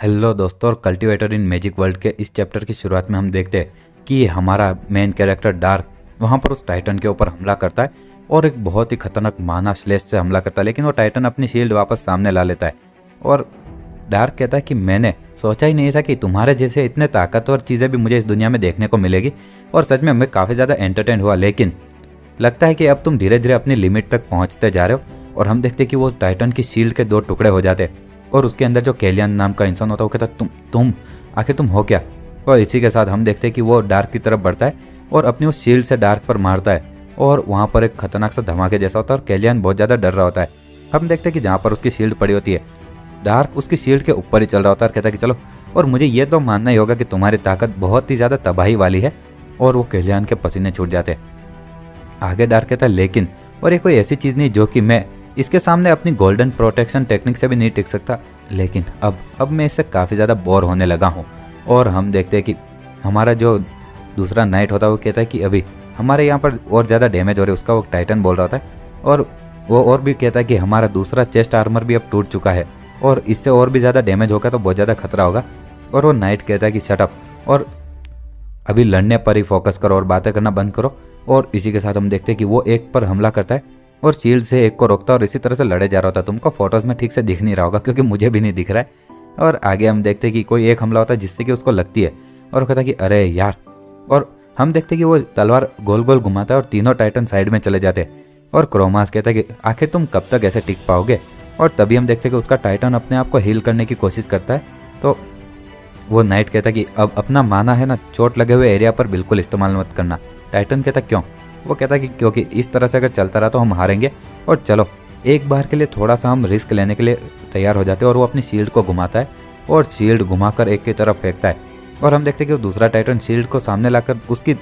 Hello दोस्तों, और cultivator in magic world के इस चैप्टर की शुरुआत में हम देखते हैं कि हमारा मेन कैरेक्टर डार्क वहाँ पर उस टाइटन के ऊपर हमला करता है और एक बहुत ही खतरनाक माना स्लेश से हमला करता है। लेकिन वो टाइटन अपनी शील्ड वापस सामने ला लेता है और डार्क कहता है कि मैंने सोचा ही नहीं था कि तुम्हारे जैसे इतने ताकतवर चीज़ें भी मुझे इस दुनिया में देखने को मिलेगी। और सच में मैं काफ़ी ज़्यादा एंटरटेन हुआ, लेकिन लगता है कि अब तुम धीरे धीरे अपनी लिमिट तक पहुँचते जा रहे हो। और हम देखते कि वो टाइटन की शील्ड के दो टुकड़े हो जाते हैं और उसके अंदर जो कैलियन नाम का इंसान होता है वो कहता है तुम आखिर तुम हो क्या। और इसी के साथ हम देखते हैं कि वो डार्क की तरफ बढ़ता है और अपनी उस शील्ड से डार्क पर मारता है और वहाँ पर एक खतरनाक सा धमाके जैसा होता है और कैलियन बहुत ज़्यादा डर रहा होता है। हम देखते हैं कि जहाँ पर उसकी शील्ड पड़ी होती है, डार्क उसकी शील्ड के ऊपर ही चल रहा होता है और कहता है कि चलो, और मुझे ये तो मानना ही होगा कि तुम्हारी ताकत बहुत ही ज़्यादा तबाही वाली है। और वो कैलियन के पसीने छूट जाते हैं। आगे डार्क कहता है लेकिन, और ये कोई ऐसी चीज़ नहीं जो कि मैं इसके सामने अपनी गोल्डन प्रोटेक्शन टेक्निक से भी नहीं टिक सकता। लेकिन अब मैं इससे काफ़ी ज़्यादा बोर होने लगा हूँ। और हम देखते हैं कि हमारा जो दूसरा नाइट होता है वो कहता है कि अभी हमारे यहाँ पर और ज़्यादा डैमेज हो रही है, उसका वो टाइटन बोल रहा होता है। और वो और भी कहता है कि हमारा दूसरा चेस्ट आर्मर भी अब टूट चुका है और इससे और भी ज़्यादा डैमेज होगा तो बहुत ज़्यादा खतरा होगा। और वो नाइट कहता है कि शट अप और अभी लड़ने पर ही फोकस करो और बातें करना बंद करो। और इसी के साथ हम देखते हैं कि वो एक पर हमला करता है और शील्ड से एक को रोकता है और इसी तरह से लड़े जा रहा होता है। तुमको फोटोज़ में ठीक से दिख नहीं रहा होगा क्योंकि मुझे भी नहीं दिख रहा है। और आगे हम देखते हैं कि कोई एक हमला होता है जिससे कि उसको लगती है और वो कहता है कि अरे यार। और हम देखते हैं कि वो तलवार गोल गोल घुमाता है और तीनों टाइटन साइड में चले जाते हैं। और क्रोमास कहता है कि आखिर तुम कब तक ऐसे टिक पाओगे। और तभी हम देखते हैं कि उसका टाइटन अपने आप को हील करने की कोशिश करता है। तो वो नाइट कहता है कि अब अपना माना है ना, चोट लगे हुए एरिया पर बिल्कुल इस्तेमाल मत करना। टाइटन कहता क्यों। वो कहता है कि क्योंकि इस तरह से अगर चलता रहा तो हम हारेंगे और चलो एक बार के लिए थोड़ा सा हम रिस्क लेने के लिए तैयार हो जाते हैं। और वो अपनी शील्ड को घुमाता है और शील्ड घुमाकर एक की तरफ फेंकता है और हम देखते हैं कि वो दूसरा टाइटन शील्ड को सामने लाकर उसकी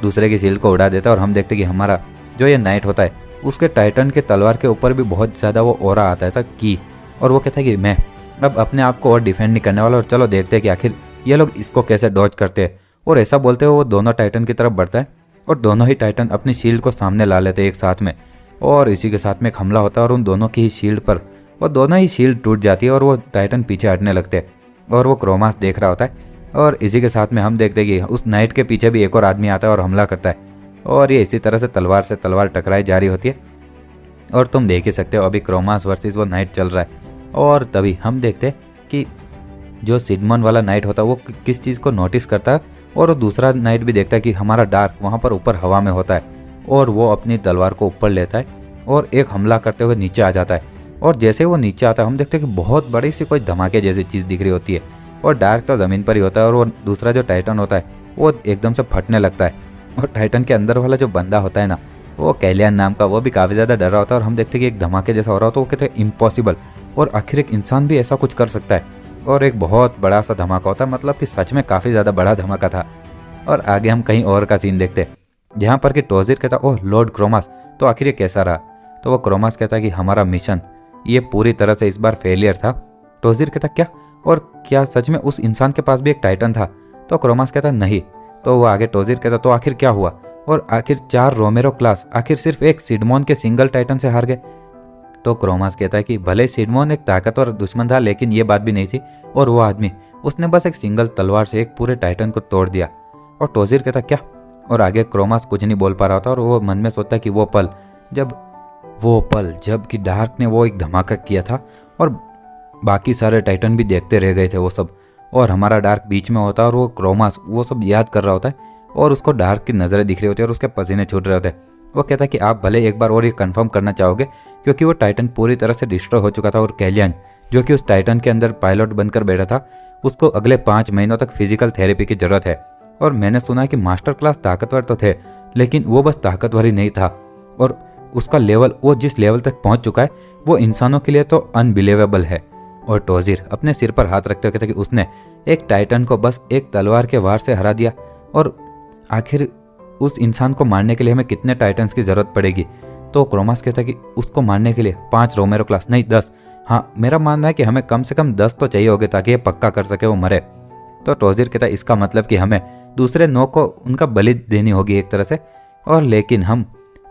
दूसरे की शील्ड को उड़ा देता है। और हम देखते हैं कि हमारा जो ये नाइट होता है उसके टाइटन के तलवार के ऊपर भी बहुत ज़्यादा वो ओरा आता था की। और वो कहता है कि मैं अब अपने आप को और डिफेंड नहीं करने वाला और चलो देखते हैं कि आखिर ये लोग इसको कैसे डॉज करते हैं। और ऐसा बोलते हुए वो दोनों टाइटन की तरफ बढ़ता है और दोनों ही टाइटन अपनी शील्ड को सामने ला लेते हैं एक साथ में। और इसी के साथ में एक हमला होता है और उन दोनों की ही शील्ड पर वो दोनों ही शील्ड टूट जाती है और वो टाइटन पीछे हटने लगते हैं और वो क्रोमास देख रहा होता है। और इसी के साथ में हम देखते हैं कि उस नाइट के पीछे भी एक और आदमी आता है और हमला करता है और ये इसी तरह से तलवार टकराई जा रही होती है। और तुम देख ही सकते हो अभी क्रोमास वर्सेस वो नाइट चल रहा है। और तभी हम देखते हैं कि जो सिडमन वाला नाइट होता है वो किस चीज़ को नोटिस करता है और दूसरा नाइट भी देखता है कि हमारा डार्क वहाँ पर ऊपर हवा में होता है और वो अपनी तलवार को ऊपर लेता है और एक हमला करते हुए नीचे आ जाता है। और जैसे वो नीचे आता है हम देखते हैं कि बहुत बड़ी सी कोई धमाके जैसी चीज़ दिख रही होती है और डार्क तो ज़मीन पर ही होता है और वो दूसरा जो टाइटन होता है वो एकदम से फटने लगता है। और टाइटन के अंदर वाला जो बंदा होता है ना, वो कैलियन नाम का, वो भी काफ़ी ज़्यादा डरा होता है। और हम देखते हैं कि एक धमाके जैसा हो रहा होता है। वो कहते हैं इम्पॉसिबल, और आखिर एक इंसान भी ऐसा कुछ कर सकता है। और एक बहुत बड़ा सा धमाका होता है, मतलब कि सच में काफ़ी ज़्यादा बड़ा धमाका था। और आगे हम कहीं और का सीन देखते हैं जहाँ पर कि टोजिर कहता ओह लॉर्ड क्रोमास, तो आखिर ये कैसा रहा। तो वो क्रोमास कहता है कि हमारा मिशन ये पूरी तरह से इस बार फेलियर था। टोजिर कहता क्या, और क्या सच में उस इंसान के पास भी एक टाइटन था। तो क्रोमास कहता नहीं। तो वो आगे टोजिर कहता तो आखिर क्या हुआ, और आखिर 4 रोमेरो क्लास आखिर सिर्फ एक सिडमोन के सिंगल टाइटन से हार गए। तो क्रोमास कहता है कि भले सिडमोन एक ताकतवर दुश्मन था लेकिन ये बात भी नहीं थी, और वो आदमी उसने बस एक सिंगल तलवार से एक पूरे टाइटन को तोड़ दिया। और टोजिर कहता क्या, और आगे क्रोमास कुछ नहीं बोल पा रहा था और वो मन में सोचता है कि वो पल जब कि डार्क ने वो एक धमाका किया था और बाकी सारे टाइटन भी देखते रह गए थे वो सब, और हमारा डार्क बीच में होता है और वो क्रोमास वो सब याद कर रहा होता है और उसको डार्क की नज़रें दिख रही होती है और उसके पसीने छूट रहे होते हैं। वो कहता है कि आप भले एक बार और ये कंफर्म करना चाहोगे, क्योंकि वो टाइटन पूरी तरह से डिस्ट्रॉय हो चुका था और कैलियन जो कि उस टाइटन के अंदर पायलट बनकर बैठा था उसको अगले 5 महीनों तक फिजिकल थेरेपी की ज़रूरत है। और मैंने सुना है कि मास्टर क्लास ताकतवर तो थे लेकिन वो बस ताकतवर ही नहीं था, और उसका लेवल, वो जिस लेवल तक पहुंच चुका है वो इंसानों के लिए तो अनबिलीवेबल है। और टोजिर अपने सिर पर हाथ रखते हुए कहता कि उसने एक टाइटन को बस एक तलवार के वार से हरा दिया, और आखिर उस इंसान को मारने के लिए हमें कितने टाइटन्स की ज़रूरत पड़ेगी। तो क्रोमास कहता है कि उसको मारने के लिए 5 रोमेरो क्लास नहीं 10, हाँ मेरा मानना है कि हमें कम से कम 10 तो चाहिए होंगे ताकि ये पक्का कर सके वो मरे। तो टोजिर कहता है इसका मतलब कि हमें दूसरे 9 को उनका बलि देनी होगी एक तरह से, और लेकिन हम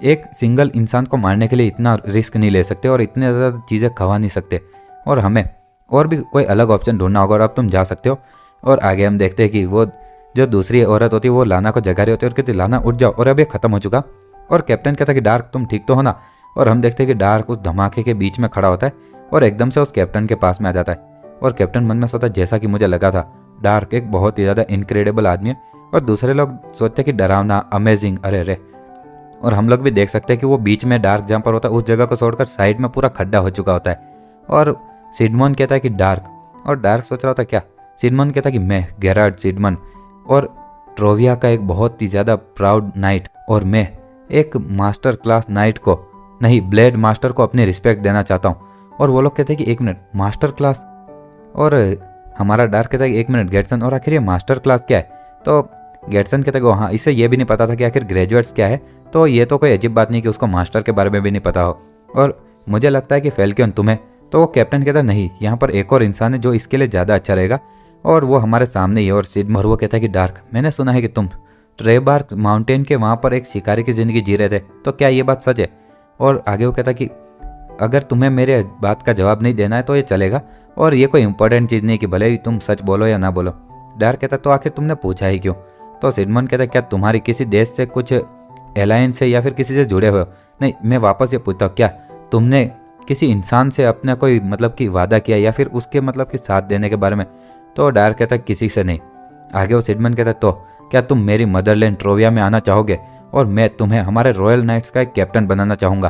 एक सिंगल इंसान को मारने के लिए इतना रिस्क नहीं ले सकते और इतने ज़्यादा चीज़ें खवा नहीं सकते, और हमें और भी कोई अलग ऑप्शन ढूंढना होगा और अब तुम जा सकते हो। और आगे हम देखते हैं कि वो जो दूसरी औरत होती है वो लाना को जगा रही होती है और कहती लाना उठ जाओ, और अब ये खत्म हो चुका। और कैप्टन कहता है कि डार्क तुम ठीक तो हो ना। और हम देखते हैं कि डार्क उस धमाके के बीच में खड़ा होता है और एकदम से उस कैप्टन के पास में आ जाता है। और कैप्टन मन में सोचता है जैसा कि मुझे लगा था, डार्क एक बहुत ही ज़्यादा इनक्रेडिबल आदमी है। और दूसरे लोग सोचते हैं कि डरावना, अमेजिंग, अरे रे। और हम लोग भी देख सकते हैं कि वो बीच में डार्क जहाँ पर होता है उस जगह को छोड़कर साइड में पूरा खड्डा हो चुका होता है। और सिडमन कहता है कि डार्क, और डार्क सोच रहा होता है क्या। सिडमन कहता है कि मैं गेरार्ड सिडमन और ट्रोविया का एक बहुत ही ज़्यादा प्राउड नाइट, और मैं एक मास्टर क्लास नाइट को नहीं, ब्लेड मास्टर को अपनी रिस्पेक्ट देना चाहता हूँ। और वो लोग कहते हैं कि एक मिनट, मास्टर क्लास। और हमारा डार्क कहता है कि एक मिनट गेटसन, और आखिर ये मास्टर क्लास क्या है। तो गेटसन कहता है कि हाँ, इसे ये भी नहीं पता था कि आखिर ग्रेजुएट्स क्या है, तो ये तो कोई अजीब बात नहीं कि उसको मास्टर के बारे में भी नहीं पता हो। और मुझे लगता है कि फैल्कन तुम्हें। तो वो कैप्टन कहता है नहीं, यहाँ पर एक और इंसान है जो इसके लिए ज़्यादा अच्छा रहेगा, और वो हमारे सामने ही है। और सिडमन वो कहता है कि डार्क, मैंने सुना है कि तुम ट्रेबार्क माउंटेन के वहाँ पर एक शिकारी की ज़िंदगी जी रहे थे, तो क्या ये बात सच है। और आगे वो कहता है कि अगर तुम्हें मेरे बात का जवाब नहीं देना है तो ये चलेगा, और ये कोई इंपॉर्टेंट चीज़ नहीं कि भले ही तुम सच बोलो या ना बोलो। डार्क कहता तो आखिर तुमने पूछा ही क्यों। तो सिडमन कहता क्या तुम्हारी किसी देश से कुछ अलायंस से या फिर किसी से जुड़े हुए हो। नहीं, मैं वापस ये पूछता हूँ, क्या तुमने किसी इंसान से अपना कोई मतलब कि वादा किया या फिर उसके मतलब कि साथ देने के बारे में। तो डार्क कहता किसी से नहीं। आगे वो सिडमन कहता तो क्या तुम मेरी मदरलैंड ट्रोविया में आना चाहोगे, और मैं तुम्हें हमारे रॉयल नाइट्स का एक कैप्टन बनाना चाहूँगा।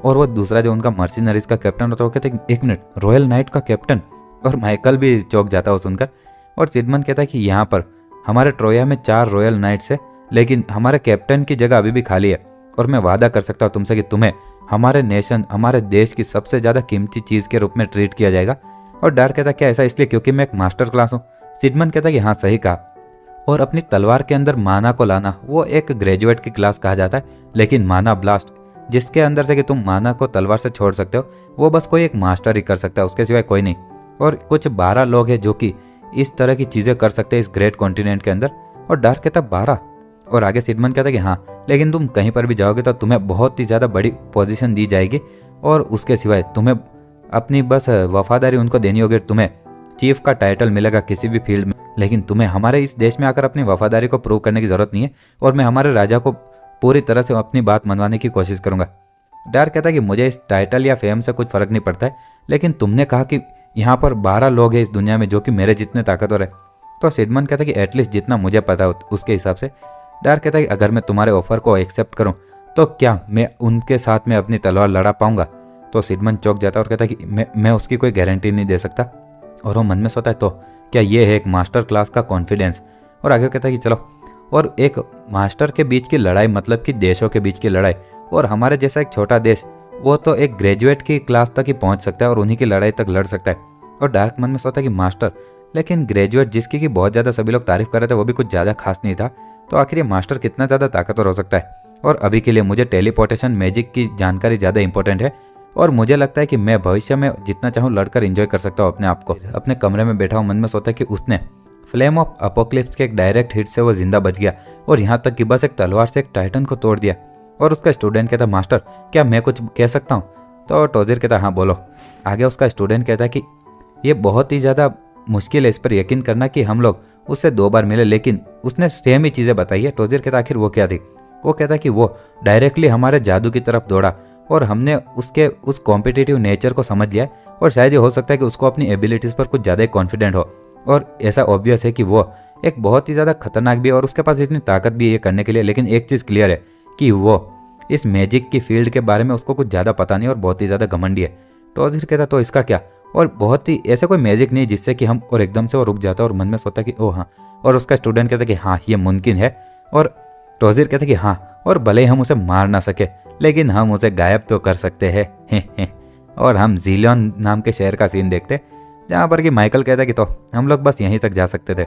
और वो दूसरा जो उनका मर्सिनरीज का कैप्टन होता है वो कहते एक मिनट, रॉयल नाइट का कैप्टन। और माइकल भी चौंक जाता है वो सुनकर। और सिडमन कहता है कि यहाँ पर हमारे ट्रोया में 4 रॉयल नाइट्स है, लेकिन हमारे कैप्टन की जगह अभी भी खाली है, और मैं वादा कर सकता हूँ तुमसे कि तुम्हें हमारे नेशन, हमारे देश की सबसे ज़्यादा कीमती चीज़ के रूप में ट्रीट किया जाएगा। और डार्क कहता क्या ऐसा इसलिए क्योंकि मैं एक मास्टर क्लास हूँ। सिडमन कहता कि हाँ सही कहा। और अपनी तलवार के अंदर माना को लाना वो एक ग्रेजुएट की क्लास कहा जाता है, लेकिन माना ब्लास्ट जिसके अंदर से कि तुम माना को तलवार से छोड़ सकते हो वो बस कोई एक मास्टर ही कर सकता है, उसके सिवाय कोई नहीं। और कुछ 12 लोग हैं जो कि इस तरह की चीज़ें कर सकते हैं इस ग्रेट कॉन्टिनेंट के अंदर। और डार्क कहता 12। और आगे सिडमन कहता कि हाँ, लेकिन तुम कहीं पर भी जाओगे तो तुम्हें बहुत ही ज़्यादा बड़ी पोजीशन दी जाएगी, और उसके सिवाय तुम्हें अपनी बस वफादारी उनको देनी होगी। तुम्हें चीफ का टाइटल मिलेगा किसी भी फील्ड में, लेकिन तुम्हें हमारे इस देश में आकर अपनी वफादारी को प्रूव करने की ज़रूरत नहीं है, और मैं हमारे राजा को पूरी तरह से अपनी बात मनवाने की कोशिश करूँगा। डार्क कहता है कि मुझे इस टाइटल या फेम से कुछ फ़र्क नहीं पड़ता है, लेकिन तुमने कहा कि यहाँ पर 12 लोग हैं इस दुनिया में जो कि मेरे जितने ताकतवर है। तो सिडमन कहता है कि एटलीस्ट जितना मुझे पता हो उसके हिसाब से। डार्क कहता है कि अगर मैं तुम्हारे ऑफर को एक्सेप्ट करूं तो क्या मैं उनके साथ में अपनी तलवार लड़ा पाऊंगा। तो सिडमन चौंक जाता है और कहता है कि मैं उसकी कोई गारंटी नहीं दे सकता। और वो मन में सोचता है तो क्या ये है एक मास्टर क्लास का कॉन्फिडेंस। और आगे कहता है कि चलो, और एक मास्टर के बीच की लड़ाई मतलब कि देशों के बीच की लड़ाई, और हमारे जैसा एक छोटा देश वो तो एक ग्रेजुएट की क्लास तक ही पहुंच सकता है और उन्हीं की लड़ाई तक लड़ सकता है। और डार्क मन में सोचता है कि मास्टर, लेकिन ग्रेजुएट जिसकी की बहुत ज़्यादा सभी लोग तारीफ कर रहे थे वो भी कुछ ज़्यादा खास नहीं था, तो आखिर ये मास्टर कितना ज़्यादा ताकतवर हो सकता है। और अभी के लिए मुझे टेलीपोर्टेशन मैजिक की जानकारी ज़्यादा इंपॉर्टेंट है, और मुझे लगता है कि मैं भविष्य में जितना चाहूँ लड़कर एंजॉय कर सकता हूँ अपने आप को। अपने कमरे में बैठा हूँ, मन में सोता है कि उसने फ्लेम ऑफ अपोक्लिप्स के एक डायरेक्ट हिट से वो जिंदा बच गया, और यहाँ तक कि बस एक तलवार से एक टाइटन को तोड़ दिया। और उसका स्टूडेंट कहता मास्टर क्या मैं कुछ कह सकता हूँ। तो टोजिर कहता हाँ बोलो। आगे उसका स्टूडेंट कहता है कि ये बहुत ही ज़्यादा मुश्किल है इस पर यकीन करना कि हम लोग उससे 2 बार मिले, लेकिन उसने सेम ही चीज़ें बताई है। टोजिर कहता आखिर वो क्या थी। वो कहता कि वो डायरेक्टली हमारे जादू की तरफ दौड़ा, और हमने उसके उस कॉम्पिटिटिव नेचर को समझ लिया, और शायद ये हो सकता है कि उसको अपनी एबिलिटीज़ पर कुछ ज़्यादा कॉन्फिडेंट हो, और ऐसा ऑब्वियस है कि वो एक बहुत ही ज़्यादा खतरनाक भी है और उसके पास इतनी ताकत भी है ये करने के लिए। लेकिन एक चीज़ क्लियर है कि वो इस मैजिक की फील्ड के बारे में उसको कुछ ज़्यादा पता नहीं और बहुत ही ज़्यादा घमंडी है। टोजिर कहता तो इसका क्या, और बहुत ही ऐसा कोई मैजिक नहीं जिससे कि हम, और एकदम से वो रुक जाता है और मन में सोचता कि ओ हाँ। और उसका स्टूडेंट कहता कि हाँ ये मुमकिन है, और टोजिर कहता कि हाँ, और भले ही हम उसे मार ना सके लेकिन हम उसे गायब तो कर सकते हैं। और हम जीलियन नाम के शहर का सीन देखते जहाँ पर कि माइकल कहता है कि तो हम लोग बस यहीं तक जा सकते थे।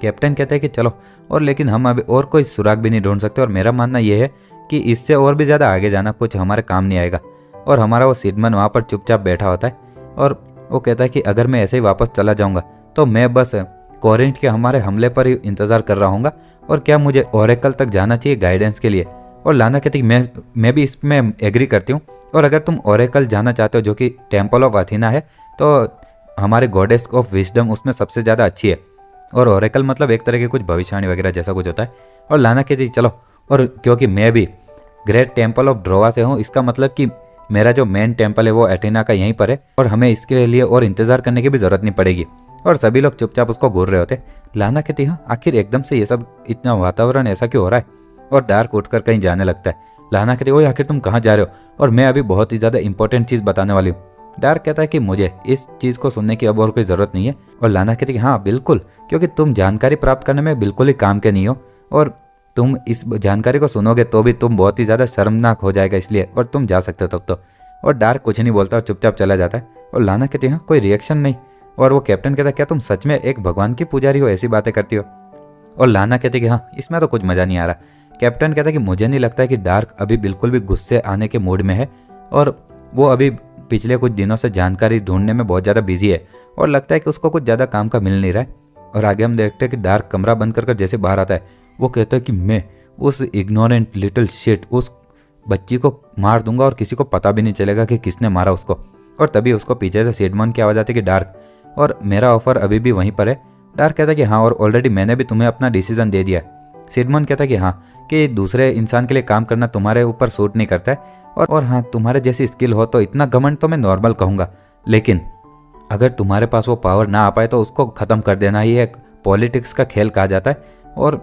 कैप्टन कहता है कि चलो, और लेकिन हम अभी और कोई सुराग भी नहीं ढूंढ सकते, और मेरा मानना यह है कि इससे और भी ज़्यादा आगे जाना कुछ हमारे काम नहीं आएगा। और हमारा वो सिडमन वहाँ पर चुपचाप बैठा होता है, और वो कहता है कि अगर मैं ऐसे ही वापस चला जाऊँगा तो मैं बस कोरिंथ के हमारे हमले पर ही इंतज़ार कर रहा हूँगा, और क्या मुझे ओरेकल तक जाना चाहिए गाइडेंस के लिए। और लाना कहती मैं भी इसमें एग्री करती हूँ, और अगर तुम ओरेकल जाना चाहते हो जो कि टेम्पल ऑफ अथीना है, तो हमारे गॉडेस ऑफ विजडम उसमें सबसे ज़्यादा अच्छी है। और ओरेकल मतलब एक तरह की कुछ भविष्यवाणी वगैरह जैसा कुछ होता है। और लाना कहती है चलो, और क्योंकि मैं भी ग्रेट टेम्पल ऑफ ड्रोवा से हूँ, इसका मतलब कि मेरा जो मेन टेम्पल है वो एथेना का यहीं पर है और हमें इसके लिए और इंतजार करने की भी जरूरत नहीं पड़ेगी। और सभी लोग चुपचाप उसको घूर रहे होते। लाना कहती हाँ, आखिर एकदम से ये सब इतना वातावरण ऐसा क्यों हो रहा है। और डार्क उठकर कहीं जाने लगता है। लाना कहती ओए आखिर तुम कहाँ जा रहे हो, और मैं अभी बहुत ही ज़्यादा इंपॉर्टेंट चीज़ बताने वाली हूँ। डार्क कहता है कि मुझे इस चीज़ को सुनने की अब और कोई ज़रूरत नहीं है। और लाना कहती है हाँ बिल्कुल, क्योंकि तुम जानकारी प्राप्त करने में बिल्कुल ही काम के नहीं हो, और तुम इस जानकारी को सुनोगे तो भी तुम बहुत ही ज़्यादा शर्मनाक हो जाएगा इसलिए, और तुम जा सकते हो तब तो। और डार्क कुछ नहीं बोलता और चुपचाप चला जाता है। और लाना कहती है हाँ कोई रिएक्शन नहीं। और वो कैप्टन कहता है क्या तुम सच में एक भगवान की पुजारी हो, ऐसी बातें करती हो। और लाना कहती है कि हाँ इसमें तो कुछ मज़ा नहीं आ रहा। कैप्टन कहता है कि मुझे नहीं लगता है कि डार्क अभी बिल्कुल भी गुस्से आने के मूड में है, और वो अभी पिछले कुछ दिनों से जानकारी ढूंढने में बहुत ज़्यादा बिजी है, और लगता है कि उसको कुछ ज़्यादा काम का मिल नहीं रहा है। और आगे हम देखते हैं कि डार्क कमरा बंद कर जैसे बाहर आता है, वो कहता है कि मैं उस इग्नोरेंट लिटिल शिट उस बच्ची को मार दूंगा और किसी को पता भी नहीं चलेगा कि किसने मारा उसको। और तभी उसको पीछे से सिडमन की आवाज़ आती है कि डार्क, और मेरा ऑफर अभी भी वहीं पर है। डार्क कहता है कि हाँ, और ऑलरेडी मैंने भी तुम्हें अपना डिसीजन दे दिया है। सिडमन कहता है कि हाँ, कि दूसरे इंसान के लिए काम करना तुम्हारे ऊपर सूट नहीं करता है, और हाँ तुम्हारे जैसी स्किल हो तो इतना घमंड तो मैं नॉर्मल कहूँगा, लेकिन अगर तुम्हारे पास वो पावर ना आ पाए तो उसको ख़त्म कर देना ही एक पॉलिटिक्स का खेल कहा जाता है। और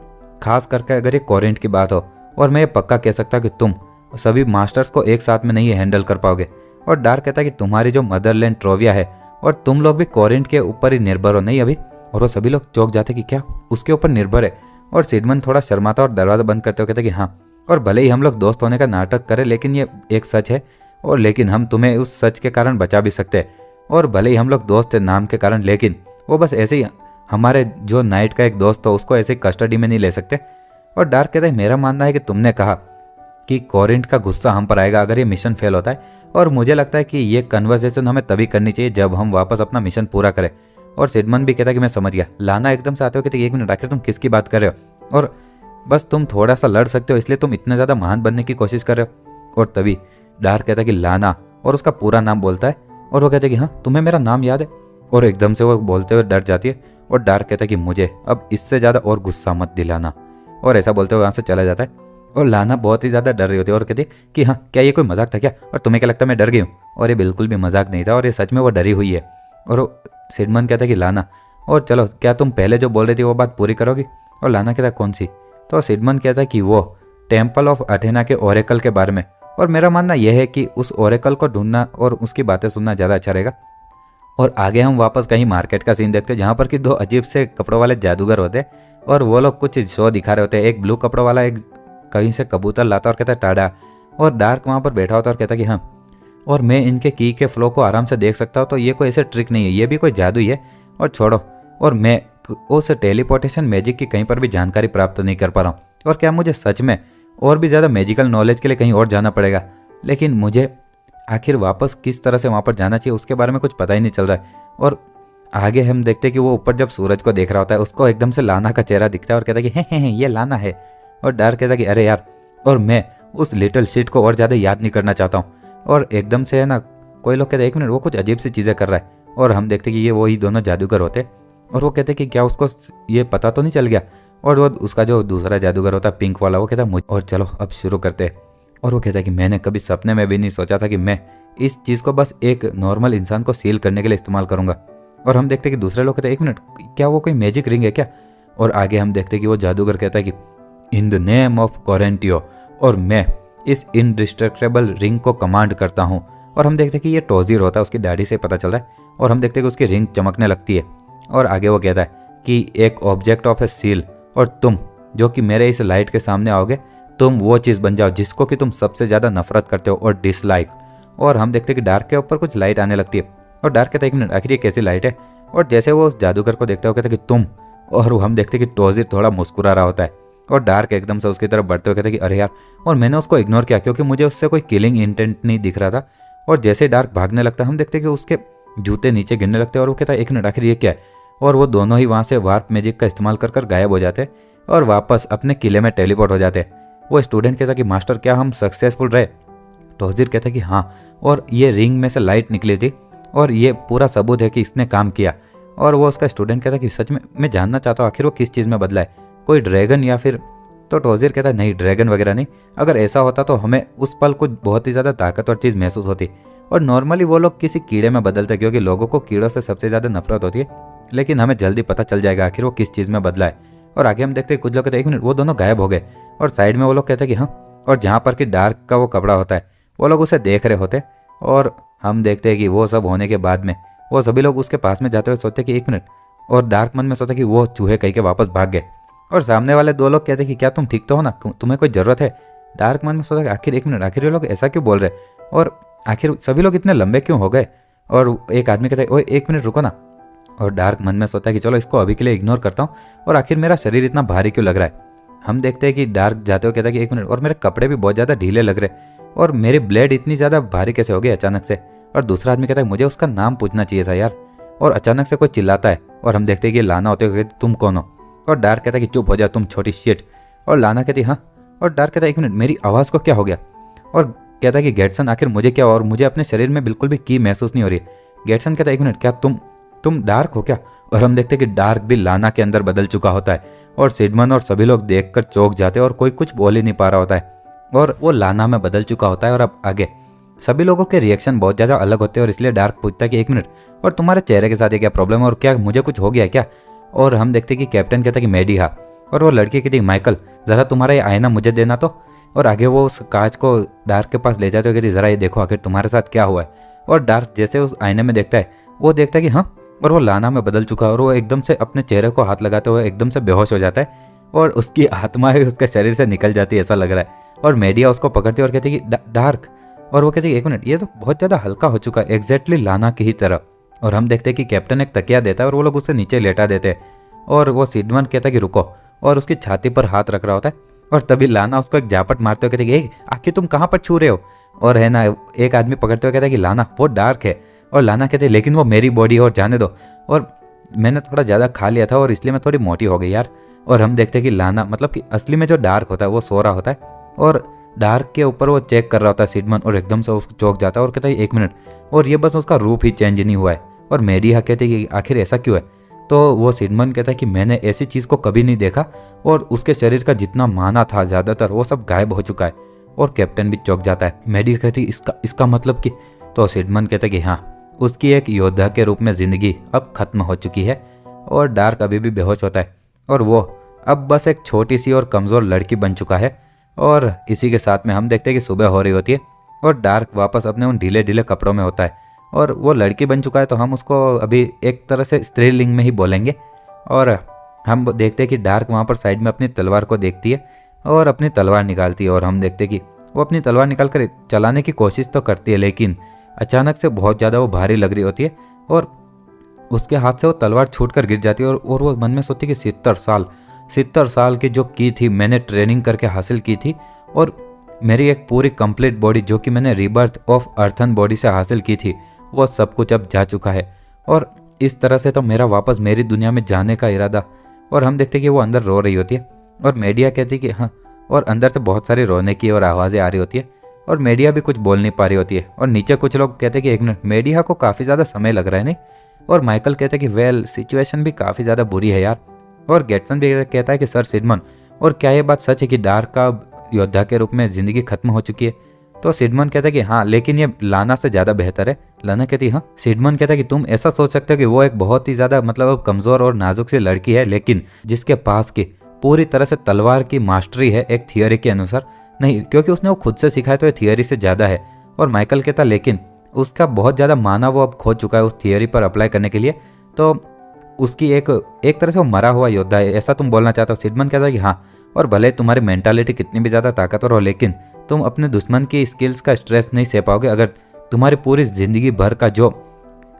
ख़ास करके अगर ये कोरिंथ की बात हो, और मैं ये पक्का कह सकता कि तुम सभी मास्टर्स को एक साथ में नहीं हैंडल कर पाओगे। और डार्क कहता है कि तुम्हारी जो मदरलैंड ट्रोविया है और तुम लोग भी कोरिंथ के ऊपर ही निर्भर हो नहीं अभी। और वो सभी लोग चौंक जाते कि क्या उसके ऊपर निर्भर है। और सिडमन थोड़ा शर्माता और दरवाज़ा बंद करते हुए कहता कि हाँ, और भले ही हम लोग दोस्त होने का नाटक करें, लेकिन ये एक सच है, और लेकिन हम तुम्हें उस सच के कारण बचा भी सकते हैं। और भले ही हम लोग दोस्त हैं नाम के कारण, लेकिन वो बस ऐसे ही हमारे जो नाइट का एक दोस्त हो उसको ऐसे कस्टडी में नहीं ले सकते। और डार्क कहता है मेरा मानना है कि तुमने कहा कि कोरिंथ का गुस्सा हम पर आएगा अगर ये मिशन फेल होता है, और मुझे लगता है कि ये कन्वर्सेशन हमें तभी करनी चाहिए जब हम वापस अपना मिशन पूरा करें। और सिडमन भी कहता है कि मैं समझ गया। लाना एकदम से आते हो कि एक मिनट आखिर तुम किसकी बात कर रहे हो, और बस तुम थोड़ा सा लड़ सकते हो इसलिए तुम इतने ज़्यादा महान बनने की कोशिश कर रहे हो। और तभी डार्क कहता है कि लाना, और उसका पूरा नाम बोलता है, और वो कहता है कि हाँ तुम्हें मेरा नाम याद है। और एकदम से वो बोलते हुए डर जाती है। और डार्क कहता है कि मुझे अब इससे ज़्यादा और गुस्सा मत दिलाना, और ऐसा बोलते हुए वहाँ से चला जाता है। और लाना बहुत ही ज़्यादा डर रही होती है और कहती है कि हाँ क्या ये कोई मजाक था क्या, और तुम्हें क्या लगता है मैं डर गई हूँ। और ये बिल्कुल भी मजाक नहीं था, और ये सच में वो डरी हुई है। और सिडमन कहता है कि लाना, और चलो क्या तुम पहले जो बोल रही थी वो बात पूरी करोगी। और लाना कहता है कौन सी। तो सिडमन कहता है कि वो टेम्पल ऑफ अथेना के ओरेकल के बारे में, और मेरा मानना यह है कि उस ओरेकल को ढूंढना और उसकी बातें सुनना ज़्यादा अच्छा रहेगा। और आगे हम वापस कहीं मार्केट का सीन देखते हैं जहाँ पर कि दो अजीब से कपड़ों वाले जादूगर होते हैं, और वो लोग कुछ शो दिखा रहे होते हैं। एक ब्लू कपड़ों वाला एक कहीं से कबूतर लाता और कहता है टाडा, और डार्क वहाँ पर बैठा होता और कहता कि हाँ, और मैं इनके की के फ्लो को आराम से देख सकता हूँ, तो ये कोई ऐसे ट्रिक नहीं है, ये भी कोई जादू ही है। और छोड़ो, और मैं उस टेलीपोर्टेशन मैजिक की कहीं पर भी जानकारी प्राप्त नहीं कर पा रहा हूँ, और क्या मुझे सच में और भी ज़्यादा मैजिकल नॉलेज के लिए कहीं और जाना पड़ेगा, लेकिन मुझे आखिर वापस किस तरह से वहाँ पर जाना चाहिए उसके बारे में कुछ पता ही नहीं चल रहा है। और आगे हम देखते हैं कि वो ऊपर जब सूरज को देख रहा होता है उसको एकदम से लाना का चेहरा दिखता है, और कहता है कि हे ये लाना है। और डार्क कहता है कि अरे यार, और मैं उस लिटिल शिट को और ज़्यादा याद नहीं करना चाहता हूँ। और एकदम से है ना, कोई लोग कहते हैं एक मिनट वो कुछ अजीब सी चीज़ें कर रहा है, और हम देखते हैं कि ये वही दोनों जादूगर होते। और वो कहते हैं कि क्या उसको ये पता तो नहीं चल गया। और वो उसका जो दूसरा जादूगर होता है पिंक वाला, वो कहता है मुझे, और चलो अब शुरू करते हैं। और वो कहता है कि मैंने कभी सपने में भी नहीं सोचा था कि मैं इस चीज़ को बस एक नॉर्मल इंसान को सील करने के लिए इस्तेमाल करूँगा। और हम देखते हैं कि दूसरे लोग कहते हैं एक मिनट क्या वो कोई मैजिक रिंग है क्या। और आगे हम देखते हैं कि वो जादूगर कहता है कि इन द नेम ऑफ कोरेंटियो, और मैं इस इनडिस्ट्रक्टेबल रिंग को कमांड करता हूँ। और हम देखते हैं कि ये टोजीर होता है, उसकी दाढ़ी से पता चल रहा है। और हम देखते हैं कि उसकी रिंग चमकने लगती है। और आगे वो कहता है कि एक ऑब्जेक्ट ऑफ ए सील, और तुम जो कि मेरे इस लाइट के सामने आओगे, तुम वो चीज़ बन जाओ जिसको कि तुम सबसे ज़्यादा नफरत करते हो और डिसलाइक। और हम देखते हैं कि डार्क के ऊपर कुछ लाइट आने लगती है। और डार्क कहता है एक मिनट आखिर ये कैसी लाइट है। और जैसे वो उस जादूगर को देखता है, कहता है कि तुम, और हम देखते हैं कि टोजीर थोड़ा मुस्कुरा रहा होता है। और डार्क एकदम से उसकी तरफ बढ़ते हुए कहता है कि अरे यार, और मैंने उसको इग्नोर किया क्योंकि मुझे उससे कोई किलिंग इंटेंट नहीं दिख रहा था। और जैसे डार्क भागने लगता है, हम देखते हैं कि उसके जूते नीचे गिरने लगते हैं। और वो कहता है एक मिनट आखिर ये क्या है। और वो दोनों ही वहाँ से वार्प मैजिक का इस्तेमाल कर कर गायब हो जाते हैं और वापस अपने किले में टेलीपोर्ट हो जाते हैं। वो स्टूडेंट कहता कि मास्टर क्या हम सक्सेसफुल रहे। टोजीर कहता कि हाँ, और ये रिंग में से लाइट निकली थी, और ये पूरा सबूत है कि इसने काम किया। और वो उसका स्टूडेंट कहता है कि सच में मैं जानना चाहता हूँ आखिर वो किस चीज़ में बदला है, कोई ड्रैगन या फिर। तो टोजिर कहता है नहीं, ड्रैगन वगैरह नहीं, अगर ऐसा होता तो हमें उस पल कुछ बहुत ही ज़्यादा ताकतवर चीज़ महसूस होती। और नॉर्मली वो लोग किसी कीड़े में बदलते क्योंकि लोगों को कीड़ों से सबसे ज़्यादा नफरत होती है, लेकिन हमें जल्दी पता चल जाएगा आखिर वो किस चीज़ में बदला है। और आगे हम देखते हैं कुछ लोग कहते हैं 1 मिनट, वो दोनों गायब हो गए। और साइड में वो लोग कहते हैं कि हाँ, और जहाँ पर कि डार्क का वो कपड़ा होता है वो लोग उसे देख रहे होते। और हम देखते हैं कि वो सब होने के बाद में वो सभी लोग उसके पास में जाते हुए सोचते कि 1 मिनट, और डार्क मन में सोचा कि वो चूहे कहीं के वापस भाग गए। और सामने वाले 2 लोग कहते हैं कि क्या तुम ठीक तो हो ना, तुम्हें कोई ज़रूरत है। डार्क मन में सोचा कि आखिर 1 मिनट, आखिर ये लोग ऐसा क्यों बोल रहे, और आखिर सभी लोग इतने लंबे क्यों हो गए। और एक आदमी कहता है ओए 1 मिनट रुको ना। और डार्क मन में सोचता है कि चलो इसको अभी के लिए इग्नोर करता हूँ, और आखिर मेरा शरीर इतना भारी क्यों लग रहा है। हम देखते हैं कि डार्क जाते हुए कहता है कि 1 मिनट, और मेरे कपड़े भी बहुत ज़्यादा ढीले लग रहे, और मेरी ब्लेड इतनी ज़्यादा भारी कैसे हो गई अचानक से। और दूसरा आदमी कहता है मुझे उसका नाम पूछना चाहिए था यार। और अचानक से कोई चिल्लाता है, और हम देखते हैं कि लाना होते हुए तुम कौन हो। और डार्क कहता है कि चुप हो जा तुम छोटी शिट। और लाना कहती हाँ। और डार्क कहता है 1 मिनट, मेरी आवाज़ को क्या हो गया। और कहता है कि गेटसन आखिर मुझे क्या, और मुझे अपने शरीर में बिल्कुल भी की महसूस नहीं हो रही है। गेटसन कहता है 1 मिनट, क्या तुम डार्क हो क्या। और हम देखते हैं कि डार्क भी लाना के अंदर बदल चुका होता है। और सिडमन और सभी लोग देखकर चौंक जाते हैं, और कोई कुछ बोल ही नहीं पा रहा होता है, और वो लाना में बदल चुका होता है। और अब आगे सभी लोगों के रिएक्शन बहुत ज़्यादा अलग होते हैं, और इसलिए डार्क पूछता है कि 1 मिनट, और तुम्हारे चेहरे के साथ ये क्या प्रॉब्लम है, और क्या मुझे कुछ हो गया क्या। और हम देखते हैं कि कैप्टन कहता है कि मैडी हाँ। और वो लड़की कहती है माइकल ज़रा तुम्हारा ये आईना मुझे देना तो। और आगे वो उस कांच को डार्क के पास ले जाते हुए कहती ज़रा ये देखो आखिर तुम्हारे साथ क्या हुआ है। और डार्क जैसे उस आईने में देखता है वो देखता है कि हाँ, और वो लाना में बदल चुका है, और वो एकदम से अपने चेहरे को हाथ लगाते हुए एकदम से बेहोश हो जाता है, और उसकी आत्मा ही उसके शरीर से निकल जाती है ऐसा लग रहा है। और मेडिया उसको पकड़ती है और कहती है कि डार्क। और वो कहती है 1 मिनट, ये तो बहुत ज़्यादा हल्का हो चुका है, एग्जैक्टली लाना की ही तरह। और हम देखते हैं कि कैप्टन एक तकिया देता है, और वो लोग उसे नीचे लेटा देते हैं। और वो सिडमन कहता है कि रुको, और उसकी छाती पर हाथ रख रहा होता है। और तभी लाना उसको एक झापट मारते हुए कहती है आखिर तुम कहाँ पर छू रहे हो। और है ना, एक आदमी पकड़ते हुए कहता है कि लाना वो डार्क है। और लाना कहते हैं लेकिन वो मेरी बॉडी है और जाने दो, और मैंने थोड़ा ज़्यादा खा लिया था और इसलिए मैं थोड़ी मोटी हो गई यार। और हम देखते हैं कि लाना मतलब कि असली में जो डार्क होता है वो सो रहा होता है, और डार्क के ऊपर वो चेक कर रहा होता है सिडमन, और एकदम से उसको चौंक जाता है और कहता है 1 मिनट, और ये बस उसका रूप ही चेंज नहीं हुआ है। और मेडिया कहती है कि आखिर ऐसा क्यों है। तो वो सिडमन कहता है कि मैंने ऐसी चीज़ को कभी नहीं देखा, और उसके शरीर का जितना माना था ज़्यादातर वो सब गायब हो चुका है। और कैप्टन भी चौंक जाता है। मेडिया कहती है इसका मतलब कि। तो सिडमन कहता है कि हाँ, उसकी एक योद्धा के रूप में ज़िंदगी अब खत्म हो चुकी है। और डार्क अभी भी बेहोश होता है, और वो अब बस एक छोटी सी और कमज़ोर लड़की बन चुका है। और इसी के साथ में हम देखते हैं कि सुबह हो रही होती है, और डार्क वापस अपने उन ढीले ढीले कपड़ों में होता है, और वो लड़की बन चुका है। तो हम उसको अभी एक तरह से स्त्रीलिंग में ही बोलेंगे। और हम देखते हैं कि डार्क वहाँ पर साइड में अपनी तलवार को देखती है, और अपनी तलवार निकालती है। और हम देखते हैं कि वो अपनी तलवार निकाल कर चलाने की कोशिश तो करती है, लेकिन अचानक से बहुत ज़्यादा वो भारी लग रही होती है, और उसके हाथ से वो तलवार छूट कर गिर जाती है। और वो मन में सोचती है कि 70 साल की जो की थी मैंने ट्रेनिंग करके हासिल की थी, और मेरी एक पूरी कंप्लीट बॉडी जो कि मैंने रिबर्थ ऑफ अर्थन बॉडी से हासिल की थी, वो सब कुछ अब जा चुका है। और इस तरह से तो मेरा वापस मेरी दुनिया में जाने का इरादा। और हम देखते कि वो अंदर रो रही होती है, और मीडिया कहती कि हाँ, और अंदर से बहुत सारी रोने की और आवाज़ें आ रही होती है, और मीडिया भी कुछ बोल नहीं पा रही होती है। और नीचे कुछ लोग कहते हैं कि 1 मिनट, मीडिया को काफ़ी ज़्यादा समय लग रहा है नहीं। और माइकल कहते हैं कि वेल सिचुएशन भी काफ़ी ज़्यादा बुरी है यार। और गेटसन भी कहता है कि सर सिडमन, और क्या ये बात सच है कि डार्क का योद्धा के रूप में ज़िंदगी खत्म हो चुकी है। तो सिडमन कहता है कि हाँ, लेकिन ये लाना से ज़्यादा बेहतर है। लाना कहती है हाँ। सिडमन कहता है कि तुम ऐसा सोच सकते हो कि वो एक बहुत ही ज़्यादा मतलब कमज़ोर और नाजुक सी लड़की है, लेकिन जिसके पास की पूरी तरह से तलवार की मास्टरी है एक थियोरी के अनुसार। नहीं, क्योंकि उसने वो खुद से सीखा है तो ये थियोरी से ज़्यादा है। और माइकल कहता लेकिन उसका बहुत ज़्यादा माना वो अब खो चुका है उस थियोरी पर अप्लाई करने के लिए, तो उसकी एक तरह से वो मरा हुआ योद्धा है, ऐसा तुम बोलना चाहते हो। सिडमन कहता है कि हाँ, और भले तुम्हारी मेंटालिटी कितनी भी ज़्यादा ताकतवर हो, लेकिन तुम अपने दुश्मन की स्किल्स का स्ट्रेस नहीं सह पाओगे अगर तुम्हारी पूरी ज़िंदगी भर का जो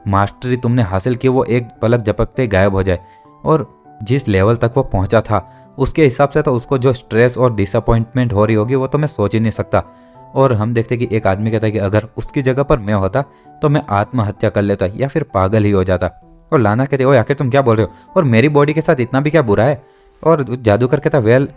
मास्टरी तुमने हासिल की वो एक पलक झपकते गायब हो जाए। और जिस लेवल तक वो पहुंचा था उसके हिसाब से तो उसको जो स्ट्रेस और डिसअपॉइंटमेंट हो रही होगी वो तो मैं सोच ही नहीं सकता। और हम देखते कि एक आदमी कहता है कि अगर उसकी जगह पर मैं होता तो मैं आत्महत्या कर लेता या फिर पागल ही हो जाता। और लाना कहते ओए आखिर तुम क्या बोल रहे हो, और मेरी बॉडी के साथ इतना भी क्या बुरा है। और जादूगर कहता वेल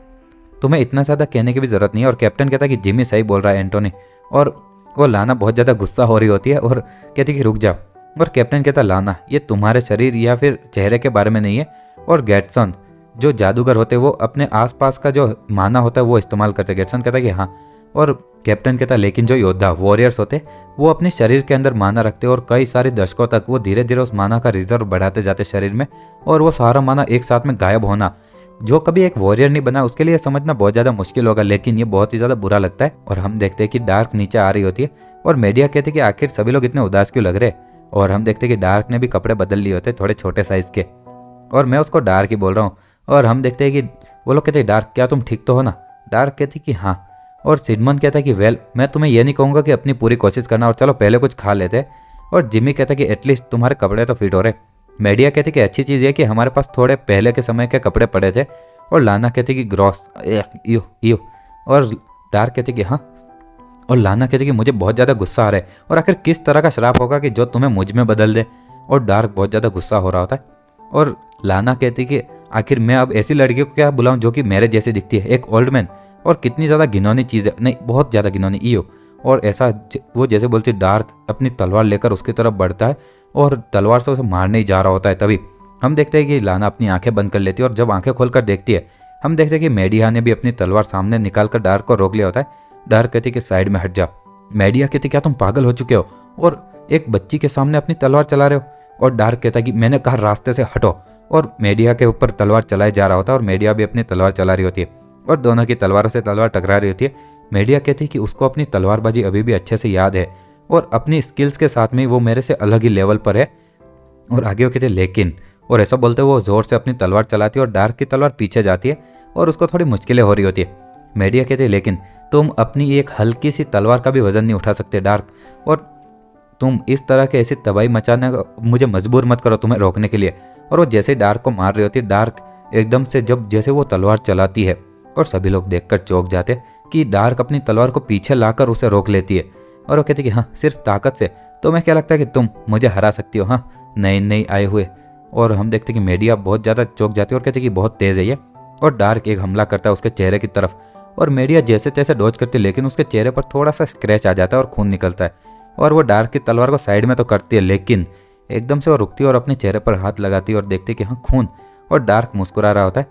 तुम्हें इतना ज़्यादा कहने की भी ज़रूरत नहीं है। और कैप्टन कहता कि जिमी सही बोल रहा है एंटोनी। और वो लाना बहुत ज़्यादा गुस्सा हो रही होती है और कहती कि रुक जा। और कैप्टन कहता लाना ये तुम्हारे शरीर या फिर चेहरे के बारे में नहीं है। और गेटसन जो जादूगर होते वो अपने आसपास का जो माना होता है वो इस्तेमाल करते। गेटसन कहता कि हाँ। और कैप्टन कहता लेकिन जो योद्धा वॉरियर्स होते वो अपने शरीर के अंदर माना रखते और कई सारे दशकों तक वो धीरे धीरे उस माना का रिजर्व बढ़ाते जाते शरीर में, और वो सारा माना एक साथ में गायब होना जो कभी एक वॉरियर नहीं बना उसके लिए समझना बहुत ज़्यादा मुश्किल होगा, लेकिन ये बहुत ही ज़्यादा बुरा लगता है। और हम देखते हैं कि डार्क नीचे आ रही होती है और मीडिया कहती है कि आखिर सभी लोग इतने उदास क्यों लग रहे। और हम देखते हैं कि डार्क ने भी कपड़े बदल लिए होते थोड़े छोटे साइज़ के, और मैं उसको डार्क ही बोल रहा हूँ। और हम देखते हैं कि वो लोग कहते हैं डार्क क्या तुम ठीक तो हो ना। डार्क कहती कि हाँ। और सिडमन कहता है कि वेल मैं तुम्हें ये नहीं कहूँगा कि अपनी पूरी कोशिश करना और चलो पहले कुछ खा लेते। और जिमी कहता है कि एटलीस्ट तुम्हारे कपड़े तो फिट हो रहे। मीडिया कहती कि अच्छी चीज़ ये कि हमारे पास थोड़े पहले के समय के कपड़े पड़े थे। और लाना कहती कि ग्रॉस यू यू। और डार्क कहती कि हाँ। और लाना कहती कि मुझे बहुत ज़्यादा गुस्सा आ रहा है और आखिर किस तरह का श्राप होगा कि जो तुम्हें मुझ में बदल दे। और डार्क बहुत ज़्यादा गुस्सा हो रहा होता है। और लाना कहती कि आखिर मैं अब ऐसी लड़की को क्या बुलाऊं जो कि मेरे जैसी दिखती है, एक ओल्ड मैन, और कितनी ज़्यादा घिनौनी चीज़ है, नहीं बहुत ज़्यादा घिनौनी ईयो। और ऐसा वो जैसे बोलती डार्क अपनी तलवार लेकर उसकी तरफ बढ़ता है और तलवार से उसे मारने ही जा रहा होता है। तभी हम देखते हैं कि लाना अपनी आंखें बंद कर लेती है और जब आंखें खोलकर देखती है हम देखते हैं कि मेडिया ने भी अपनी तलवार सामने निकालकर डार्क को रोक लिया होता है। डार्क कहती कि साइड में हट जा। मेडिया कहती क्या तुम पागल हो चुके हो और एक बच्ची के सामने अपनी तलवार चला रहे हो। और डार्क कहता कि मैंने कहा रास्ते से हटो। और मेडिया के ऊपर तलवार चलाया जा रहा होता है और मेडिया भी अपनी तलवार चला रही होती है और दोनों की तलवारों से तलवार टकरा रही होती है। मेडिया कहती है कि उसको अपनी तलवारबाजी अभी भी अच्छे से याद है और अपनी स्किल्स के साथ में वो मेरे से अलग ही लेवल पर है। और आगे वो कहते हैं लेकिन, और ऐसा बोलते वो जोर से अपनी तलवार चलाती है और डार्क की तलवार पीछे जाती है और उसको थोड़ी मुश्किलें हो रही होती है। मेडिया कहते हैं लेकिन तुम अपनी एक हल्की सी तलवार का भी वजन नहीं उठा सकते डार्क, और तुम इस तरह के ऐसी तबाही मचाने का मुझे मजबूर मत करो तुम्हें रोकने के लिए। और वो जैसे डार्क को मार रही होती है डार्क एकदम से जब जैसे वो तलवार चलाती है और सभी लोग देखकर चौंक जाते कि डार्क अपनी तलवार को पीछे लाकर उसे रोक लेती है। और वो कहती कि हाँ सिर्फ ताकत से तुम्हें क्या लगता है कि तुम मुझे हरा सकती हो, हाँ नए नए आए हुए। और हम देखते कि मीडिया बहुत ज़्यादा चौंक जाती है और कहती कि बहुत तेज़ है ये। और डार्क एक हमला करता है उसके चेहरे की तरफ और मीडिया जैसे तैसे डॉज करती है लेकिन उसके चेहरे पर थोड़ा सा स्क्रैच आ जाता है और खून निकलता है। और वो डार्क की तलवार को साइड में तो करती है लेकिन एकदम से वो रुकती है और अपने चेहरे पर हाथ लगाती है और देखती है कि हाँ खून। और डार्क मुस्कुरा रहा होता है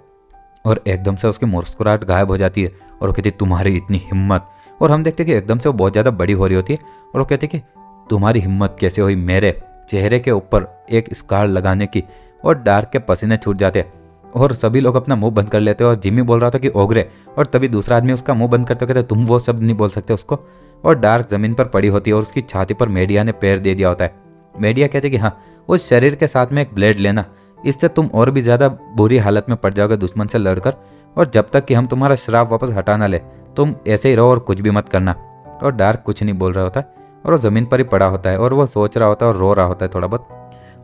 और एकदम से उसकी मुस्कुराहट गायब हो जाती है और वो कहती है तुम्हारी इतनी हिम्मत। और हम देखते हैं कि एकदम से वो बहुत ज़्यादा बड़ी हो रही होती है और वो कहती है कि तुम्हारी हिम्मत कैसे हुई मेरे चेहरे के ऊपर एक स्कार लगाने की। और डार्क के पसीने छूट जाते हैं और सभी लोग अपना मुंह बंद कर लेते हैं। और जिमी बोल रहा था कि ओगरे, और तभी दूसरा आदमी उसका मुंह बंद करते कहते तुम वो शब्द नहीं बोल सकते उसको। और डार्क जमीन पर पड़ी होती है और उसकी छाती पर मीडिया ने पैर दे दिया होता है। मीडिया कहते कि हाँ उस शरीर के साथ में एक ब्लेड लेना, इससे तुम और भी ज़्यादा बुरी हालत में पड़ जाओगे दुश्मन से लड़कर, और जब तक कि हम तुम्हारा श्राप वापस हटा ना ले तुम ऐसे ही रहो और कुछ भी मत करना। और डार्क कुछ नहीं बोल रहा होता है और वो ज़मीन पर ही पड़ा होता है और वो सोच रहा होता है और रो रहा होता है थोड़ा बहुत।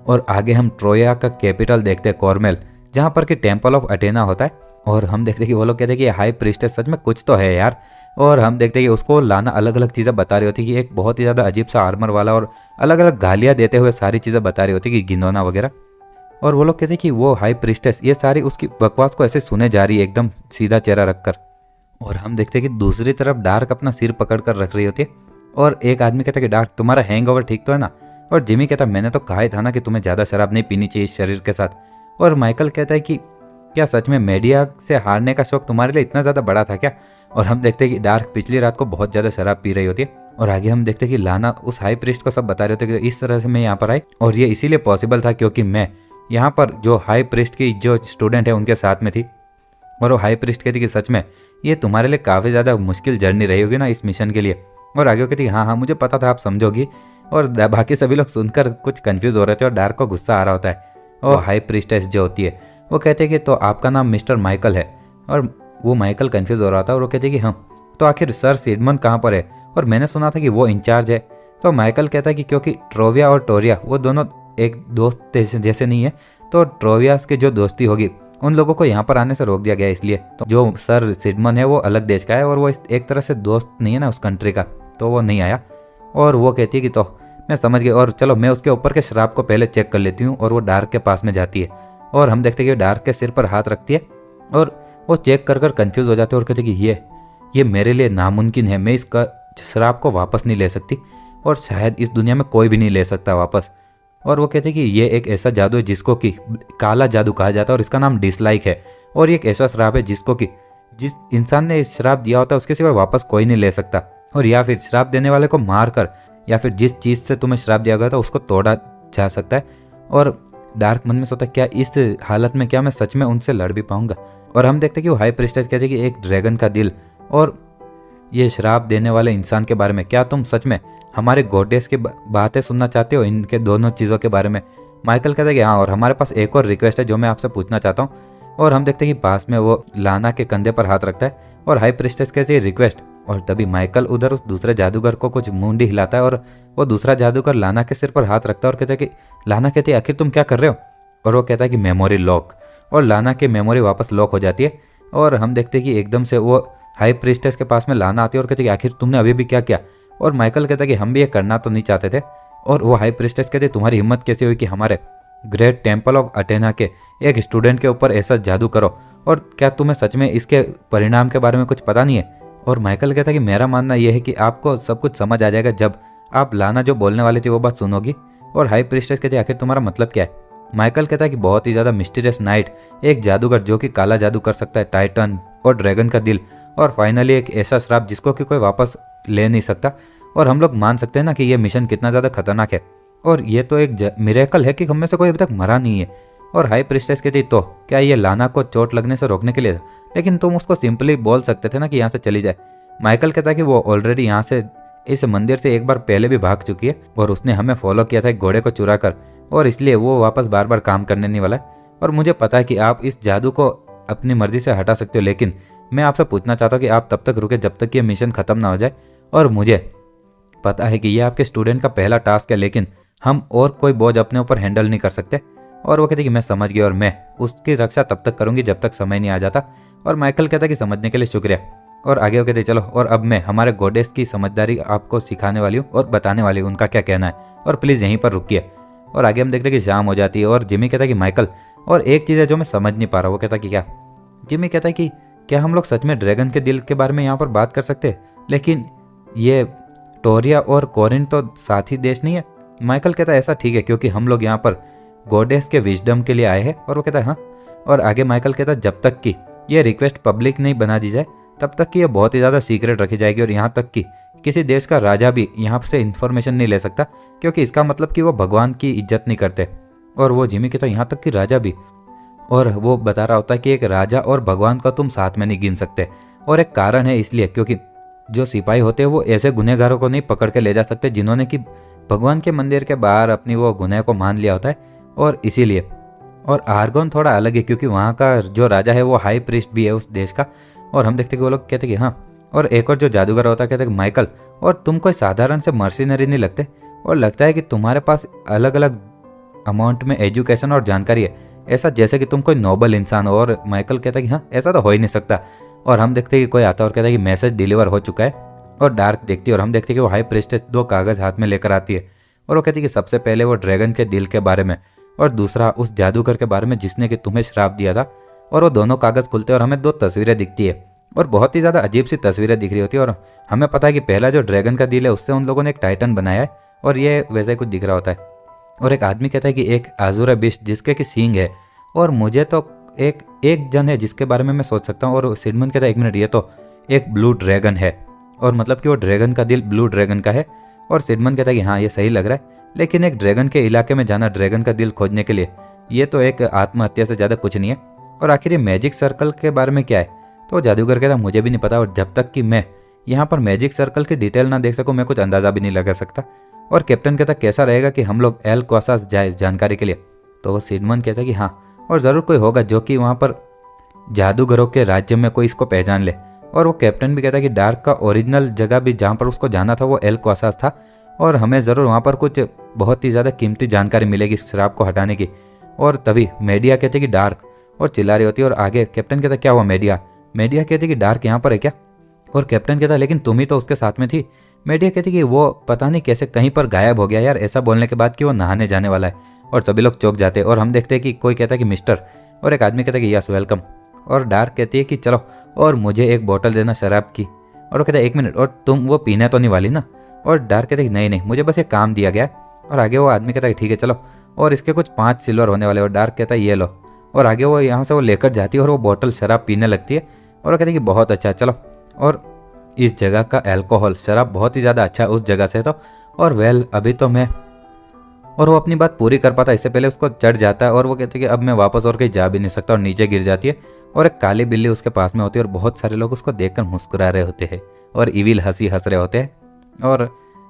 और आगे हम ट्रोया का कैपिटल देखते हैं कॉर्मेल, जहाँ पर कि टेम्पल ऑफ अटेना होता है। और हम देखते हैं कि वो लोग कहते हैं कि हाई प्रीस्टेस सच में कुछ तो है यार। और हम देखते हैं कि उसको लाना अलग अलग चीज़ें बता रही होती है कि एक बहुत ही ज़्यादा अजीब सा आर्मर वाला, और अलग अलग गालियाँ देते हुए सारी चीज़ें बता रही होती है कि गिनोना वगैरह। और वो लोग कहते हैं कि वो हाई प्रीस्टेस ये सारी उसकी बकवास को ऐसे सुने जा रही है एकदम सीधा चेहरा रखकर। और हम देखते हैं कि दूसरी तरफ डार्क अपना सिर पकड़ कर रख रही होती है और एक आदमी कहता है कि डार्क तुम्हारा हैंगओवर ठीक तो है ना। और जिमी कहता मैंने तो कहा ही था ना कि तुम्हें ज़्यादा शराब नहीं पीनी चाहिए इस शरीर के साथ। और माइकल कहता है कि क्या सच में मीडिया से हारने का शौक तुम्हारे लिए इतना ज़्यादा बड़ा था क्या। और हम देखते हैं कि डार्क पिछली रात को बहुत ज़्यादा शराब पी रही होती है। और आगे हम देखते हैं कि लाना उस हाई प्रीस्ट को सब बता रहे होते कि इस तरह से मैं यहाँ पर आई और ये इसीलिए पॉसिबल था क्योंकि मैं यहाँ पर जो हाई प्रीस्ट की जो स्टूडेंट है उनके साथ में थी। और वो हाई प्रीस्ट कहती कि सच में ये तुम्हारे लिए काफ़ी ज़्यादा मुश्किल जर्नी रही होगी ना इस मिशन के लिए। और आगे वो कहती हाँ हाँ मुझे पता था आप समझोगी। और बाकी सभी लोग सुनकर कुछ कंफ्यूज हो रहे थे और डार्क को गुस्सा आ रहा होता है। और हाई प्रीस्टेस जो होती है वो कहते हैं कि तो आपका नाम मिस्टर माइकल है। और वो माइकल कंफ्यूज हो रहा था और वो कहते हैं कि हाँ तो आखिर सर सिडमन कहाँ पर है, और मैंने सुना था कि वो इंचार्ज है। तो माइकल कहता है कि क्योंकि ट्रोविया और टोरिया वो दोनों एक दोस्त जैसे नहीं है, तो ट्रोवियास की जो दोस्ती होगी उन लोगों को यहाँ पर आने से रोक दिया गया इसलिए। तो जो सर सिडमन है वो अलग देश का है और वो एक तरह से दोस्त नहीं है ना उस कंट्री का, तो वो नहीं आया। और वो कहती है कि तो मैं समझ गई और चलो मैं उसके ऊपर के शराब को पहले चेक कर लेती हूँ। और वो डार्क के पास में जाती है और हम देखते हैं कि डार्क के सिर पर हाथ रखती है और वो चेक कर कन्फ्यूज़ हो जाते हैं और कहते हैं कि ये मेरे लिए नामुमकिन है, मैं इसका शराब को वापस नहीं ले सकती और शायद इस दुनिया में कोई भी नहीं ले सकता वापस। और वो कहते हैं कि ये एक ऐसा जादू है जिसको कि काला जादू कहा जाता है और इसका नाम डिसलाइक है। और ये एक ऐसा श्राप है जिसको कि जिस इंसान ने श्राप दिया होता है उसके सिवा वापस कोई नहीं ले सकता। और या फिर श्राप देने वाले को मार कर या फिर जिस चीज़ से तुम्हें श्राप दिया गया था उसको तोड़ा जा सकता है। और डार्क मन में सोचता है क्या इस हालत में क्या मैं सच में उनसे लड़ भी पाऊंगा। और हम देखते हैं कि वो हाई प्रिस्टेस कहते हैं कि एक ड्रैगन का दिल और ये श्राप देने वाले इंसान के बारे में, क्या तुम सच में हमारे गॉडेस की बातें सुनना चाहते हो इनके दोनों चीज़ों के बारे में। माइकल कहता है कि हाँ, और हमारे पास एक और रिक्वेस्ट है जो मैं आपसे पूछना चाहता हूँ। और हम देखते हैं कि पास में वो लाना के कंधे पर हाथ रखता है और हाई प्रिस्टेस कहती है रिक्वेस्ट। और तभी माइकल उधर उस दूसरे जादूगर को कुछ मुंडी हिलाता है और वो दूसरा जादूगर लाना के सिर पर हाथ रखता है और कहता है कि लाना कहती है आखिर तुम क्या कर रहे हो। और वो कहता है कि मेमोरी लॉक। और लाना की मेमोरी वापस लॉक हो जाती है। और हम देखते हैं कि एकदम से वो हाई प्रिस्टेस के पास में लाना आती है और कहते हैं कि आखिर तुमने अभी भी क्या किया। और माइकल कहता है कि हम भी ये करना तो नहीं चाहते थे। और वो हाई प्रिस्टेस कहते तुम्हारी हिम्मत कैसे हुई कि हमारे ग्रेट टेम्पल ऑफ अटेना के एक स्टूडेंट के ऊपर ऐसा जादू करो, और क्या तुम्हें सच में इसके परिणाम के बारे में कुछ पता नहीं है। और माइकल कहता है कि मेरा मानना यह है कि आपको सब कुछ समझ आ जाएगा जब आप लाना जो बोलने वाली थी वो बात सुनोगी। और हाई प्रिस्टेस कहती है आखिर तुम्हारा मतलब क्या है। माइकल कहता है कि बहुत ही ज़्यादा मिस्टीरियस नाइट, एक जादूगर जो कि काला जादू कर सकता है, टाइटन और ड्रैगन का दिल, और फाइनली एक ऐसा श्राप जिसको कि कोई वापस ले नहीं सकता। और हम लोग मान सकते हैं ना कि ये मिशन कितना ज़्यादा खतरनाक है। और ये तो एक मिरेकल है कि हम में से कोई अभी तक मरा नहीं है। और हाई प्रिस्टेस कहती तो क्या ये लाना को चोट लगने से रोकने के लिए था, लेकिन तुम उसको सिंपली बोल सकते थे ना कि यहाँ से चली जाए। माइकल कहता है कि वो ऑलरेडी यहाँ से इस मंदिर से एक बार पहले भी भाग चुकी है और उसने हमें फॉलो किया था एक घोड़े को चुरा कर, और इसलिए वो वापस बार बार काम करने नहीं वाला है। और मुझे पता है कि आप इस जादू को अपनी मर्जी से हटा सकते हो, लेकिन मैं आपसे पूछना चाहता हूँ कि आप तब तक रुके जब तक ये मिशन खत्म ना हो जाए। और मुझे पता है कि ये आपके स्टूडेंट का पहला टास्क है, लेकिन हम और कोई बोझ अपने ऊपर हैंडल नहीं कर सकते। और वो कहते कि मैं समझ गया और मैं उसकी रक्षा तब तक करूंगी जब तक समय नहीं आ जाता। और माइकल कहता कि समझने के लिए शुक्रिया। और आगे वो कहते चलो, और अब मैं हमारे गॉडेस की समझदारी आपको सिखाने वाली हूँ और बताने वाली हूँ उनका क्या कहना है, और प्लीज़ यहीं पर रुकिए। और आगे हम देखते हैं कि शाम हो जाती है और जिमी कहता है कि माइकल, और एक चीज़ है जो मैं समझ नहीं पा रहा। वो कहता कि क्या। जिमी कहता है कि क्या हम लोग सच में ड्रैगन के दिल के बारे में यहाँ पर बात कर सकते हैं, लेकिन ये टोरिया और कोरिन तो साथ ही देश नहीं है। माइकल कहता है ऐसा ठीक है, क्योंकि हम लोग यहाँ पर गॉडेस के विजडम के लिए आए हैं। और वो कहता है हाँ। और आगे माइकल कहता है जब तक कि ये रिक्वेस्ट पब्लिक नहीं बना दी जाए तब तक कि ये बहुत ही ज़्यादा सीक्रेट रखी जाएगी, और यहाँ तक कि किसी देश का राजा भी यहाँ से इन्फॉर्मेशन नहीं ले सकता, क्योंकि इसका मतलब कि वो भगवान की इज्जत नहीं करते। और वो जिमी कहता है यहाँ तक कि राजा भी। और वो बता रहा होता है कि एक राजा और भगवान को तुम साथ में नहीं गिन सकते, और एक कारण है इसलिए क्योंकि जो सिपाही होते हैं वो ऐसे गुनहगारों को नहीं पकड़ के ले जा सकते जिन्होंने कि भगवान के मंदिर के बाहर अपनी वो गुनह को मान लिया होता है, और इसीलिए। और आर्गोन थोड़ा अलग है क्योंकि वहाँ का जो राजा है वो हाई प्रीस्ट भी है उस देश का। और हम देखते कि वो लोग कहते कि हाँ। और एक और जो जादूगर होता है कहते कि माइकल, और तुम कोई साधारण से मर्सिनरी नहीं लगते, और लगता है कि तुम्हारे पास अलग अलग अमाउंट में एजुकेशन और जानकारी है, ऐसा जैसे कि तुम कोई नोबल इंसान हो। और माइकल कहता है कि हाँ ऐसा तो हो ही नहीं सकता। और हम देखते हैं कि कोई आता है और कहता है कि मैसेज डिलीवर हो चुका है। और डार्क देखती है और हम देखते हैं कि वो हाई प्रीस्टेस 2 कागज़ हाथ में लेकर आती है, और वो कहती है कि सबसे पहले वो ड्रैगन के दिल के बारे में, और दूसरा उस जादूगर के बारे में जिसने कि तुम्हें श्राप दिया था। और वो दोनों कागज़ खुलते हैं और हमें 2 तस्वीरें दिखती है, और बहुत ही ज़्यादा अजीब सी तस्वीरें दिख रही होती है। और हमें पता है कि पहला जो ड्रैगन का दिल है उससे उन लोगों ने एक टाइटन बनाया है, और ये वैसे ही कुछ दिख रहा होता है। और एक आदमी कहता है कि एक आजुरा बिस्ट जिसके कि सींग है, और मुझे तो एक जन है जिसके बारे में मैं सोच सकता हूँ। और सिडमन कहता है एक मिनट, ये तो एक ब्लू ड्रैगन है, और मतलब कि वो ड्रैगन का दिल ब्लू ड्रैगन का है। और सिडमन कहता है कि हाँ ये सही लग रहा है, लेकिन एक ड्रैगन के इलाके में जाना ड्रैगन का दिल खोजने के लिए, ये तो एक आत्महत्या से ज़्यादा कुछ नहीं है। और आखिर ये मैजिक सर्कल के बारे में क्या है, तो जादूगर कहता मुझे भी नहीं पता, और जब तक कि मैं यहाँ पर मैजिक सर्कल की डिटेल ना देख सकूँ मैं कुछ अंदाज़ा भी नहीं लगा सकता। और कैप्टन कहता कैसा रहेगा कि हम लोग एल क्वासास जाए जानकारी के लिए। तो वो सिडमन कहता है कि हाँ, और ज़रूर कोई होगा जो कि वहाँ पर जादूगरों के राज्य में कोई इसको पहचान ले। और वो कैप्टन भी कहता है कि डार्क का ओरिजिनल जगह भी जहाँ पर उसको जाना था वो एल क्वासास था, और हमें ज़रूर वहाँ पर कुछ बहुत ही ज़्यादा कीमती जानकारी मिलेगी इस श्राप को हटाने की। और तभी मीडिया कहते कि डार्क, और चिल्ला रही होती है। और आगे कैप्टन कहता क्या हुआ मीडिया कहती कि डार्क यहाँ पर है क्या। और कैप्टन कहता लेकिन तुम ही तो उसके साथ में थी। मीडिया कहती कि वो पता नहीं कैसे कहीं पर गायब हो गया यार, ऐसा बोलने के बाद कि वो नहाने जाने वाला है। और सभी लोग चौंक जाते हैं, और हम देखते हैं कि कोई कहता है कि मिस्टर, और एक आदमी कहता है कि यस वेलकम। और डार्क कहती है कि चलो और मुझे एक बोतल देना शराब की। और वो कहता है एक मिनट, और तुम वो पीने तो नहीं वाली ना। और डार्क कहते हैं कि नहीं नहीं, मुझे बस एक काम दिया गया, और आगे वो आदमी कहता है ठीक है चलो, और इसके कुछ 5 सिल्वर होने वाले, और डार्क कहता है ये लो, और आगे वो यहाँ से वो लेकर जाती है और वो बोतल शराब पीने लगती है और वो कहती है कि बहुत अच्छा है चलो। और इस जगह का अल्कोहल शराब बहुत ही ज़्यादा अच्छा है उस जगह से तो, और वेल अभी तो मैं, और वो अपनी बात पूरी कर पाता इससे पहले उसको चढ़ जाता है और वो कहते हैं कि अब मैं वापस और कहीं जा भी नहीं सकता, और नीचे गिर जाती है और एक काली बिल्ली उसके पास में होती है और बहुत सारे लोग उसको देखकर मुस्कुरा रहे होते हैं और इविल हंसी हंस रहे होते हैं। और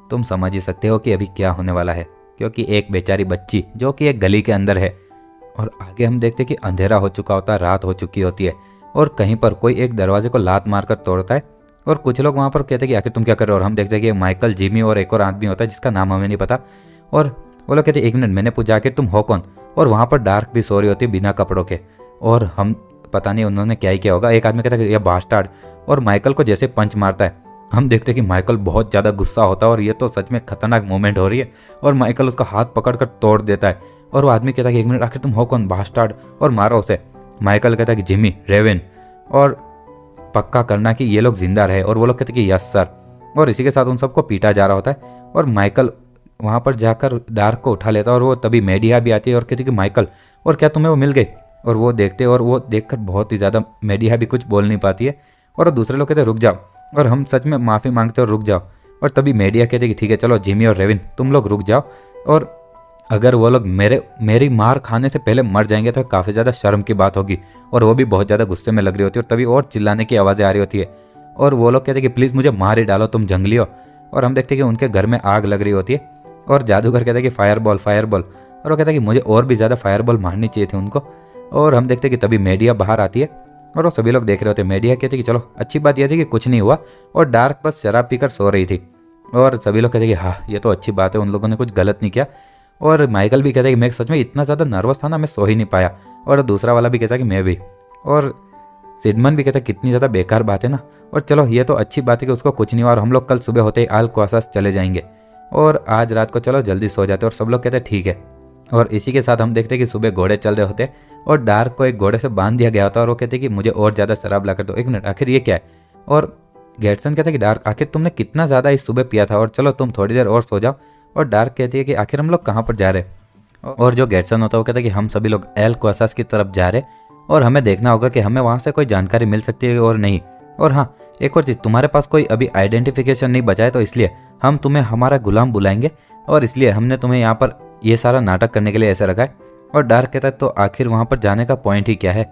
तुम समझ ही सकते हो कि अभी क्या होने वाला है, क्योंकि एक बेचारी बच्ची जो कि एक गली के अंदर है, और आगे हम देखते हैं कि अंधेरा हो चुका होता है, रात हो चुकी होती है, और कहीं पर कोई एक दरवाजे को लात मारकर तोड़ता है और कुछ लोग वहाँ पर कहते हैं कि आखिर तुम क्या कर रहे हो, और हम देखते हैं कि माइकल, जिमी और एक और आदमी होता है जिसका नाम हमें नहीं पता, और वो लोग कहते हैं 1 मिनट, मैंने पूछा आखिर तुम हो कौन, और वहाँ पर डार्क भी सो रही होती है बिना कपड़ों के, और हम पता नहीं उन्होंने क्या ही किया होगा। एक आदमी कहता है कि यह बास्टार्ड, और माइकल को जैसे पंच मारता है हम देखते हैं कि माइकल बहुत ज़्यादा गुस्सा होता है और ये तो सच में खतरनाक मोमेंट हो रही है, और माइकल उसका हाथ पकड़कर तोड़ देता है, और वो आदमी कहता है कि 1 मिनट, आखिर तुम हो कौन, बास्टार्ड, और मारो उसे। माइकल कहता है कि जिमी, रेवन, और पक्का करना कि ये लोग जिंदा रहे, और वो लोग कहते हैं कि यस सर, और इसी के साथ उन सबको पीटा जा रहा होता है, और माइकल वहाँ पर जाकर डार्क को उठा लेता है, और वो तभी मेडिया भी आती है और कहती है कि माइकल, और क्या तुम्हें वो मिल गई, और वो देखते और वो देखकर बहुत ही ज़्यादा मेडिया भी कुछ बोल नहीं पाती है, और दूसरे लोग कहते हैं रुक जाओ, और हम सच में माफ़ी मांगते और रुक जाओ, और तभी मेडिया कहते कि ठीक है चलो जिमी और रेविन तुम लोग रुक जाओ, और अगर वो लोग मेरी मार खाने से पहले मर जाएंगे तो काफ़ी ज़्यादा शर्म की बात होगी, और वो भी बहुत ज़्यादा गुस्से में लग रही होती है, और तभी और चिल्लाने की आवाज़ें आ रही होती है, और वो लोग कहते हैं कि प्लीज़ मुझे मार ही डालो, तुम जंगली हो, और हम देखते हैं कि उनके घर में आग लग रही होती है, और जादूगर कहता है कि फायर बॉल, और वो कहता है कि मुझे और भी ज़्यादा फायर बॉल मारनी चाहिए थी उनको, और हम देखते हैं कि तभी मीडिया बाहर आती है और वो सभी लोग देख रहे होते हैं। मीडिया कहते हैं कि चलो अच्छी बात यह थी कि कुछ नहीं हुआ, और डार्क बस शराब पीकर सो रही थी, और सभी लोग कहते हैं कि हाँ ये तो अच्छी बात है, उन लोगों ने कुछ गलत नहीं किया, और माइकल भी कहता है कि मैं सच में इतना ज़्यादा नर्वस था ना, मैं सो ही नहीं पाया, और दूसरा वाला भी कहता है कि मैं भी, और सिडमन भी कहता है कितनी ज़्यादा बेकार बात है ना, और चलो ये तो अच्छी बात है कि उसको कुछ नहीं हुआ, और हम लोग कल सुबह होते ही अल्कासास चले जाएंगे, और आज रात को चलो जल्दी सो जाते, और सब लोग कहते हैं ठीक है। और इसी के साथ हम देखते हैं कि सुबह घोड़े चल रहे होते और डार्क को एक घोड़े से बांध दिया गया होता है, और वो कहते हैं कि मुझे और ज़्यादा शराब ला कर दो। 1 मिनट, आखिर ये क्या है, और गेटसन कहता है कि डार्क आखिर तुमने कितना ज़्यादा इस सुबह पिया था, और चलो तुम थोड़ी देर और सो जाओ, और डार्क कहती है कि आखिर हम लोग कहाँ पर जा रहे हैं, और जो गेटसन होता है वो कहता है कि हम सभी लोग अल्कासास की तरफ जा रहे, और हमें देखना होगा कि हमें वहाँ से कोई जानकारी मिल सकती है और नहीं, और हाँ एक और चीज़, तुम्हारे पास कोई अभी आइडेंटिफिकेशन नहीं बचा है, तो इसलिए हम तुम्हें हमारा गुलाम बुलाएंगे, और इसलिए हमने तुम्हें यहाँ पर ये सारा नाटक करने के लिए ऐसा रखा है। और डार्क कहता है तो आखिर वहाँ पर जाने का पॉइंट ही क्या है,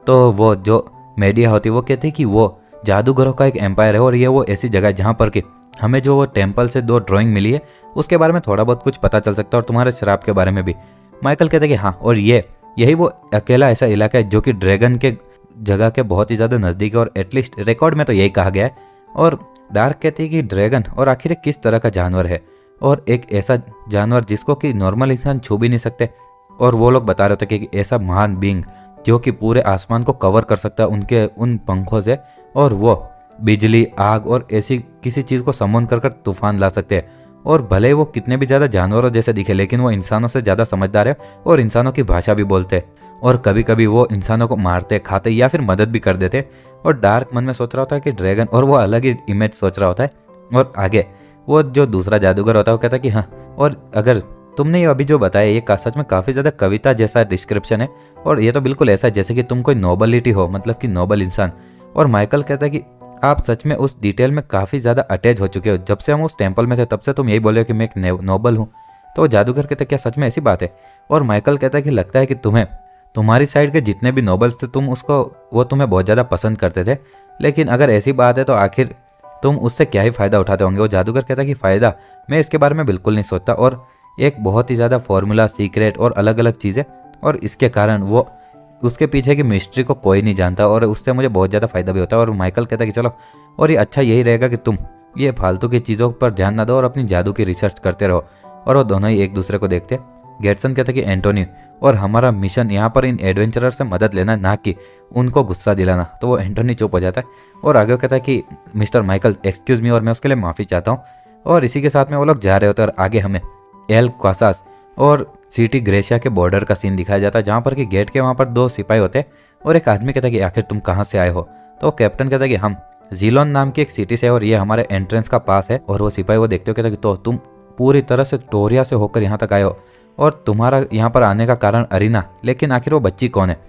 तो वो जो मीडिया होती है वो कहती है कि वो जादूगरों का एक एम्पायर है, और ये वो ऐसी जगह है जहाँ पर कि हमें जो वो टेम्पल से 2 ड्राइंग मिली है उसके बारे में थोड़ा बहुत कुछ पता चल सकता है, और तुम्हारे शराब के बारे में भी। माइकल कहता है कि हाँ, और यही वो अकेला ऐसा इलाका है जो कि ड्रैगन के जगह के बहुत ही ज़्यादा नज़दीक है, और एटलीस्ट रिकॉर्ड में तो यही कहा गया है। और डार्क कहती है कि ड्रैगन और आखिर किस तरह का जानवर है, और एक ऐसा जानवर जिसको कि नॉर्मल इंसान छू भी नहीं सकते, और वो लोग बता रहे थे कि ऐसा महान बीइंग जो कि पूरे आसमान को कवर कर सकता है उनके उन पंखों से, और वो बिजली, आग और ऐसी किसी चीज़ को समन कर तूफान ला सकते हैं, और भले वो कितने भी ज़्यादा जानवरों जैसे दिखे लेकिन वो इंसानों से ज़्यादा समझदार है, और इंसानों की भाषा भी बोलते हैं, और कभी कभी वो इंसानों को मारते, खाते या फिर मदद भी कर देते। और डार्क मन में सोच रहा होता है कि ड्रैगन, और वो अलग ही इमेज सोच रहा होता है। और आगे वो जो दूसरा जादूगर होता है वो कहता है कि हाँ, और अगर तुमने ये अभी जो बताया ये सच में काफ़ी ज़्यादा कविता जैसा डिस्क्रिप्शन है, और ये तो बिल्कुल ऐसा है जैसे कि तुम कोई नोबलिटी हो, मतलब कि नोबल इंसान। और माइकल कहता है कि आप सच में उस डिटेल में काफ़ी ज़्यादा अटैच हो चुके हो, जब से हम उस टेम्पल में थे तब से तुम यही बोले हो कि मैं एक नोबल हूँ। तो वो जादूगर कहते हैं क्या सच में ऐसी बात है, और माइकल कहता है कि लगता है कि तुम्हारी साइड के जितने भी नोबल्स थे वो तुम्हें बहुत ज़्यादा पसंद करते थे, लेकिन अगर ऐसी बात है तो आखिर तुम उससे क्या ही फ़ायदा उठाते होंगे। वो जादूगर कहता है कि फ़ायदा, मैं इसके बारे में बिल्कुल नहीं सोचता, और एक बहुत ही ज़्यादा फॉर्मूला, सीक्रेट और अलग अलग चीज़ें, और इसके कारण वो उसके पीछे की मिस्ट्री को कोई नहीं जानता, और उससे मुझे बहुत ज़्यादा फ़ायदा भी होता है। और माइकल कहता है कि चलो, और ये अच्छा यही रहेगा कि तुम ये फालतू की चीज़ों पर ध्यान ना दो और अपनी जादू की रिसर्च करते रहो। और वो दोनों ही एक दूसरे को देखते। गेटसन कहता है कि एंटोनी, और हमारा मिशन यहाँ पर इन एडवेंचरर से मदद लेना, ना कि उनको गुस्सा दिलाना। तो वो एंटोनी चुप हो जाता है, और आगे कहता है कि मिस्टर माइकल एक्सक्यूज़ मी, और मैं उसके लिए माफ़ी चाहता हूँ। और इसी के साथ में वो लोग जा रहे होते हैं, और आगे हमें अल्कासास और सिटी ग्रेशिया के बॉर्डर का सीन दिखाया जाता है, जहाँ पर कि गेट के वहाँ पर 2 सिपाही होते हैं, और एक आदमी कहता है कि आखिर तुम कहाँ से आए हो। तो कैप्टन कहता है कि हम जीलोन नाम की एक सिटी से, और ये हमारे एंट्रेंस का पास है। और वो सिपाही वो देखते हो कहता है कि तो तुम पूरी तरह से टोरिया से होकर यहाँ तक आए हो और तुम्हारा यहाँ पर आने का कारण अरीना, लेकिन आखिर वो बच्ची कौन है?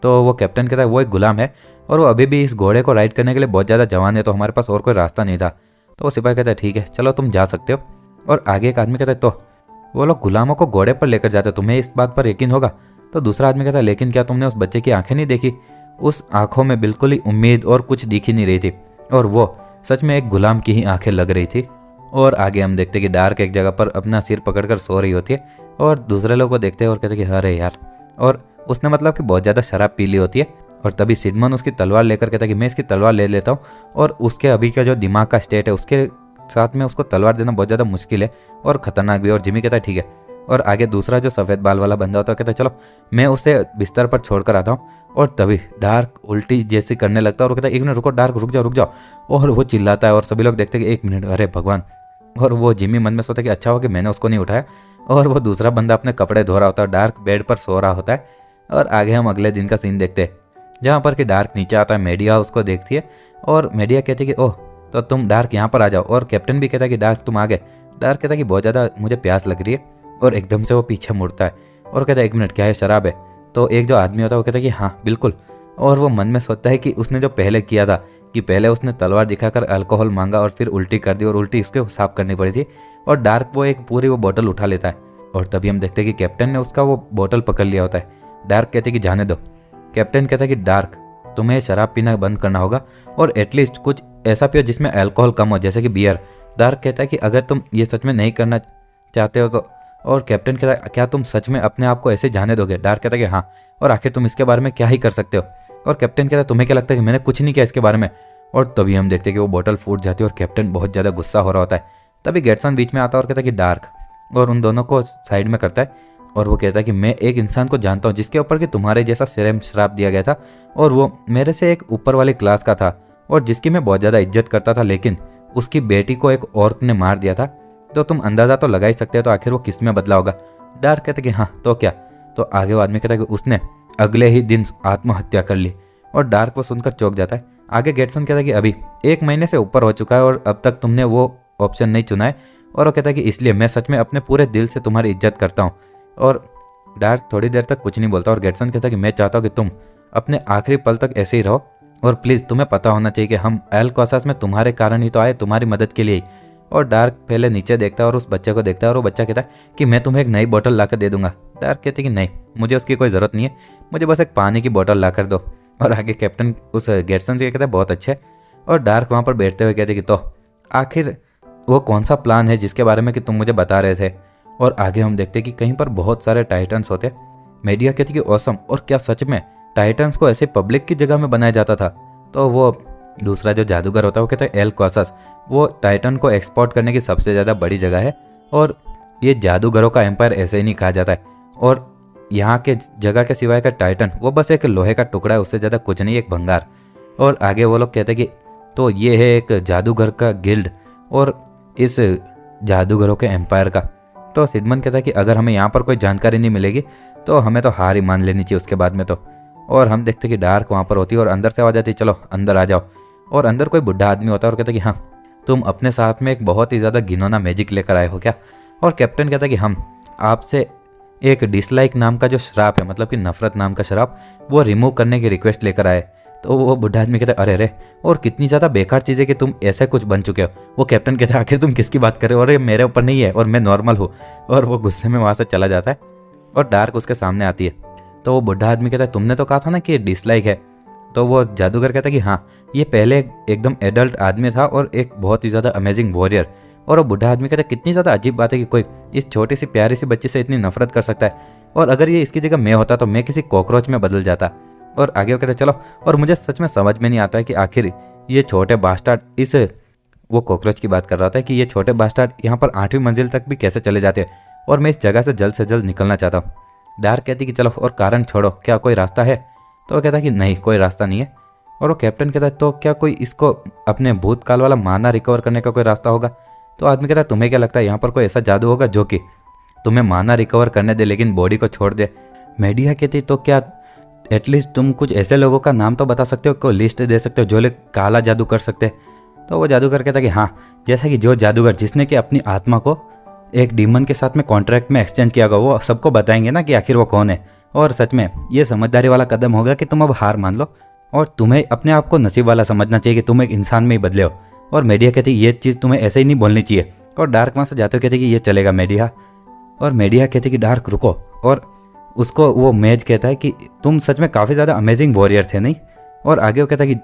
तो वो कैप्टन कहता है वो एक गुलाम है और वो अभी भी इस घोड़े को राइड करने के लिए बहुत ज़्यादा जवान है, तो हमारे पास और कोई रास्ता नहीं था। तो वो सिपाही कहता है ठीक है चलो तुम जा सकते हो। और आगे एक आदमी कहता है तो वो लोग गुलामों को घोड़े पर लेकर जाते, तुम्हें इस बात पर यकीन होगा? तो दूसरा आदमी कहता है लेकिन क्या तुमने उस बच्चे की आंखें नहीं देखी? उस आंखों में बिल्कुल ही उम्मीद और कुछ दिख ही नहीं रही थी और वो सच में एक गुलाम की ही आंखें लग रही थी। और आगे हम देखते कि डार्क एक जगह पर अपना सिर पकड़कर सो रही होती है और दूसरे लोग को देखते हैं और कहते हैं कि अरे यार, और उसने मतलब कि बहुत ज़्यादा शराब पी ली होती है। और तभी सिडमन उसकी तलवार लेकर कहता है कि मैं इसकी तलवार ले लेता हूँ, और उसके अभी का जो दिमाग का स्टेट है उसके साथ में उसको तलवार देना बहुत ज़्यादा मुश्किल है और ख़तरनाक भी। और जिमी कहता है ठीक है। और आगे दूसरा जो सफ़ेद बाल वाला बंदा होता है कहता है चलो मैं उसे बिस्तर पर छोड़कर आता हूँ। और तभी डार्क उल्टी जैसी करने लगता है और कहता है एक मिनट रुको डार्क, रुक जाओ। और वो चिल्लाता है और सभी लोग देखते हैं कि एक मिनट, अरे भगवान। और वो जिमी मन में सोचता है कि अच्छा हो कि मैंने उसको नहीं उठाया। और वो दूसरा बंदा अपने कपड़े धो रहा होता है, डार्क बेड पर सो रहा होता है। और आगे हम अगले दिन का सीन देखते हैं जहाँ पर कि डार्क नीचे आता है, मेडिया उसको देखती है और मेडिया कहती है कि ओह तो तुम डार्क यहाँ पर आ जाओ। और कैप्टन भी कहता है कि डार्क तुम आ गए। डार्क कहता है कि बहुत ज़्यादा मुझे प्यास लग रही है और एकदम से वो पीछे मुड़ता है और कहता है एक मिनट क्या है, शराब है? तो एक जो आदमी होता है वो कहता है कि हाँ बिल्कुल। और वो मन में सोचता है कि उसने जो पहले किया था कि पहले उसने तलवार दिखाकर अल्कोहल मांगा और फिर उल्टी कर दी और उल्टी इसके साफ करनी पड़ी थी। और डार्क वो एक पूरी वो बोतल उठा लेता है और तभी हम देखते हैं कि कैप्टन ने उसका वो बोतल पकड़ लिया होता है। डार्क कहते हैं कि जाने दो। कैप्टन कहता है कि डार्क तुम्हें शराब पीना बंद करना होगा और एटलीस्ट कुछ ऐसा पियो जिसमें अल्कोहल कम हो, जैसे कि बियर। डार्क कहता है कि अगर तुम ये सच में नहीं करना चाहते हो तो। और कैप्टन कहता है क्या तुम सच में अपने आप को ऐसे जाने दोगे? डार्क कहता है कि हाँ, और आखिर तुम इसके बारे में क्या ही कर सकते हो? और कैप्टन कहता है तुम्हें क्या लगता है कि मैंने कुछ नहीं किया इसके बारे में? और तभी हम देखते हैं कि वो बोतल फूट जाती है और कैप्टन बहुत ज़्यादा गुस्सा हो रहा होता है। तभी गेटसन बीच में आता है और कहता है कि डार्क, और उन दोनों को साइड में करता है और वो कहता है कि मैं एक इंसान को जानता हूँ जिसके ऊपर कि तुम्हारे जैसा सेम श्राप दिया गया था और वो मेरे से एक ऊपर वाली क्लास का था और जिसकी मैं बहुत ज़्यादा इज्जत करता था, लेकिन उसकी बेटी को एक ऑर्क ने मार दिया था। तो तुम अंदाज़ा तो लगा ही सकते हो तो आखिर वो किस में बदला होगा? डार्क कहते कि हाँ तो क्या? तो आगे वो आदमी कहता है कि उसने अगले ही दिन आत्महत्या कर ली। और डार्क वो सुनकर चौंक जाता है। आगे गेटसन कहता है कि अभी 1 महीने से ऊपर हो चुका है और अब तक तुमने वो ऑप्शन नहीं चुना है। और वो कहता है कि इसलिए मैं सच में अपने पूरे दिल से तुम्हारी इज्जत करता हूँ। और डार्क थोड़ी देर तक कुछ नहीं बोलता और गेटसन कहता है कि मैं चाहता हूँ कि तुम अपने आखिरी पल तक ऐसे ही रहो और प्लीज़ तुम्हें पता होना चाहिए कि हम एल्कोसास में तुम्हारे कारण ही तो आए, तुम्हारी मदद के लिए ही। और डार्क पहले नीचे देखता है और उस बच्चे को देखता है और वो बच्चा कहता है कि मैं तुम्हें एक नई बोतल लाकर दे दूंगा। डार्क कहते हैं कि नहीं, मुझे उसकी कोई ज़रूरत नहीं है, मुझे बस एक पानी की बोतल लाकर दो। और आगे कैप्टन उस गेटसन से कहता है बहुत अच्छे। और डार्क वहाँ पर बैठते हुए कहते कि तो आखिर वो कौन सा प्लान है जिसके बारे में कि तुम मुझे बता रहे थे? और आगे हम देखते कि कहीं पर बहुत सारे टाइटन्स होते। मीडिया कहती कि ऑसम, और क्या सच में टाइटन्स को ऐसे पब्लिक की जगह में बनाया जाता था? तो वो दूसरा जो जादूगर होता है वो कहता है एल्कोसास वो टाइटन को एक्सपोर्ट करने की सबसे ज़्यादा बड़ी जगह है और ये जादूगरों का एम्पायर ऐसे ही नहीं कहा जाता है। और यहाँ के जगह के सिवाय का टाइटन वो बस एक लोहे का टुकड़ा है, उससे ज़्यादा कुछ नहीं, एक भंगार। और आगे वो लोग कहते हैं कि तो ये है एक जादूगर का गिल्ड और इस जादूगरों के एम्पायर का। तो सिडमन कहता है कि अगर हमें यहाँ पर कोई जानकारी नहीं मिलेगी तो हमें तो हार ही मान लेनी चाहिए उसके बाद में तो। और हम देखते कि डार्क वहाँ पर होती है और अंदर से आवाज़ आती है चलो अंदर आ जाओ। और अंदर कोई बुढ़ा आदमी होता है और कहता है कि हाँ तुम अपने साथ में एक बहुत ही ज़्यादा घिनौना मैजिक लेकर आए हो क्या? और कैप्टन कहता है कि हम आपसे एक डिसलाइक नाम का जो श्राप है, मतलब कि नफरत नाम का श्राप, वो रिमूव करने की रिक्वेस्ट लेकर आए। तो वो बुढ़ा आदमी कहता है अरे और कितनी ज़्यादा बेकार चीज़ है कि तुम ऐसे कुछ बन चुके हो। वो कैप्टन कहता है आखिर तुम किसकी बात कर रहे हो? और ये मेरे ऊपर नहीं है और मैं नॉर्मल हूँ। और वो गुस्से में वहाँ से चला जाता है और डार्क उसके सामने आती है। तो वो बुढ़ा आदमी कहता है तुमने तो कहा था ना कि ये डिसलाइक है। तो वो जादूगर कहता है कि हाँ ये पहले एकदम एडल्ट आदमी था और एक बहुत ही ज़्यादा अमेजिंग वॉरियर। और वो बुढ़ा आदमी कहता है कितनी ज़्यादा अजीब बात है कि कोई इस छोटी सी प्यारी सी बच्ची से इतनी नफरत कर सकता है, और अगर ये इसकी जगह मैं होता तो मैं किसी कॉकरोच में बदल जाता। और आगे वो कहते चलो, और मुझे सच में समझ में नहीं आता है कि आखिर ये छोटे बास्टार्ड इस वो कॉकरोच की बात कर रहा था कि ये छोटे बास्टार्ड यहाँ पर 8वीं मंजिल तक भी कैसे चले जाते हैं, और मैं इस जगह से जल्द निकलना चाहता हूँ। डार्क कहती कि चलो और कारण छोड़ो, क्या कोई रास्ता है? तो वो कहता कि नहीं कोई रास्ता नहीं है। और वो कैप्टन कहता है तो क्या कोई इसको अपने भूतकाल वाला माना रिकवर करने का कोई रास्ता होगा? तो आदमी कहता है तुम्हें क्या लगता है यहाँ पर कोई ऐसा जादू होगा जो कि तुम्हें माना रिकवर करने दे लेकिन बॉडी को छोड़ दे? मीडिया कहती तो क्या एटलीस्ट तुम कुछ ऐसे लोगों का नाम तो बता सकते हो, कोई लिस्ट दे सकते हो जो लोग काला जादू कर सकते हैं? तो वो जादूगर कहता कि हाँ, जैसा कि जो जादूगर जिसने कि अपनी आत्मा को एक डीमन के साथ में कॉन्ट्रैक्ट में एक्सचेंज किया होगा, वो सबको बताएंगे ना कि आखिर वो कौन है। और सच में ये समझदारी वाला कदम होगा कि तुम अब हार मान लो और तुम्हें अपने आप को नसीब वाला समझना चाहिए कि तुम एक इंसान में ही बदले हो। और मीडिया कहती ये चीज़ तुम्हें ऐसे ही नहीं बोलनी चाहिए। और डार्क वहाँ से जाते हुए कहते कि ये चलेगा मीडिया। और मीडिया कहती कि डार्क रुको। और उसको वो मेज कहता है कि तुम सच में काफ़ी ज़्यादा अमेजिंग वॉरियर थे नहीं। और आगे वो कहता है कि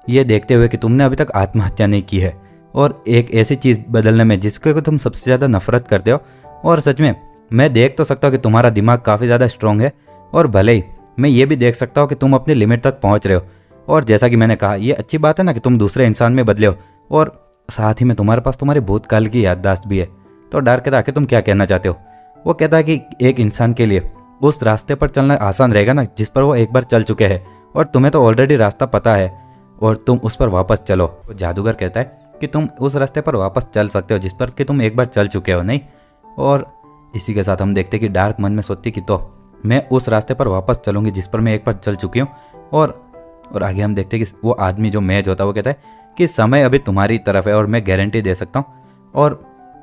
ये देखते हुए कि तुमने अभी तक आत्महत्या नहीं की है और एक ऐसी चीज़ बदलने में जिसको तुम सबसे ज़्यादा नफरत करते हो। और सच में मैं देख तो सकता हूँ कि तुम्हारा दिमाग काफ़ी ज़्यादा स्ट्रॉन्ग है और भले ही मैं ये भी देख सकता हूँ कि तुम अपनी लिमिट तक पहुँच रहे हो। और जैसा कि मैंने कहा ये अच्छी बात है ना कि तुम दूसरे इंसान में बदले हो और साथ ही में तुम्हारे पास तुम्हारे भूतकाल की याददाश्त भी है। तो डार्क कहता है आखिर तुम क्या कहना चाहते हो। वो कहता है कि एक इंसान के लिए उस रास्ते पर चलना आसान रहेगा ना जिस पर वो एक बार चल चुके हैं और तुम्हें तो ऑलरेडी रास्ता पता है और तुम उस पर वापस चलो। तो जादूगर कहता है कि तुम उस रास्ते पर वापस चल सकते हो जिस पर कि तुम एक बार चल चुके हो नहीं। और इसी के साथ हम देखते हैं कि डार्क मन में सोचती कि तो मैं उस रास्ते पर वापस चलूंगी जिस पर मैं एक बार चल चुकी हूँ। और आगे हम देखते हैं कि वो आदमी जो मेज होता है वो कहता है कि समय अभी तुम्हारी तरफ है और मैं गारंटी दे सकता हूँ। और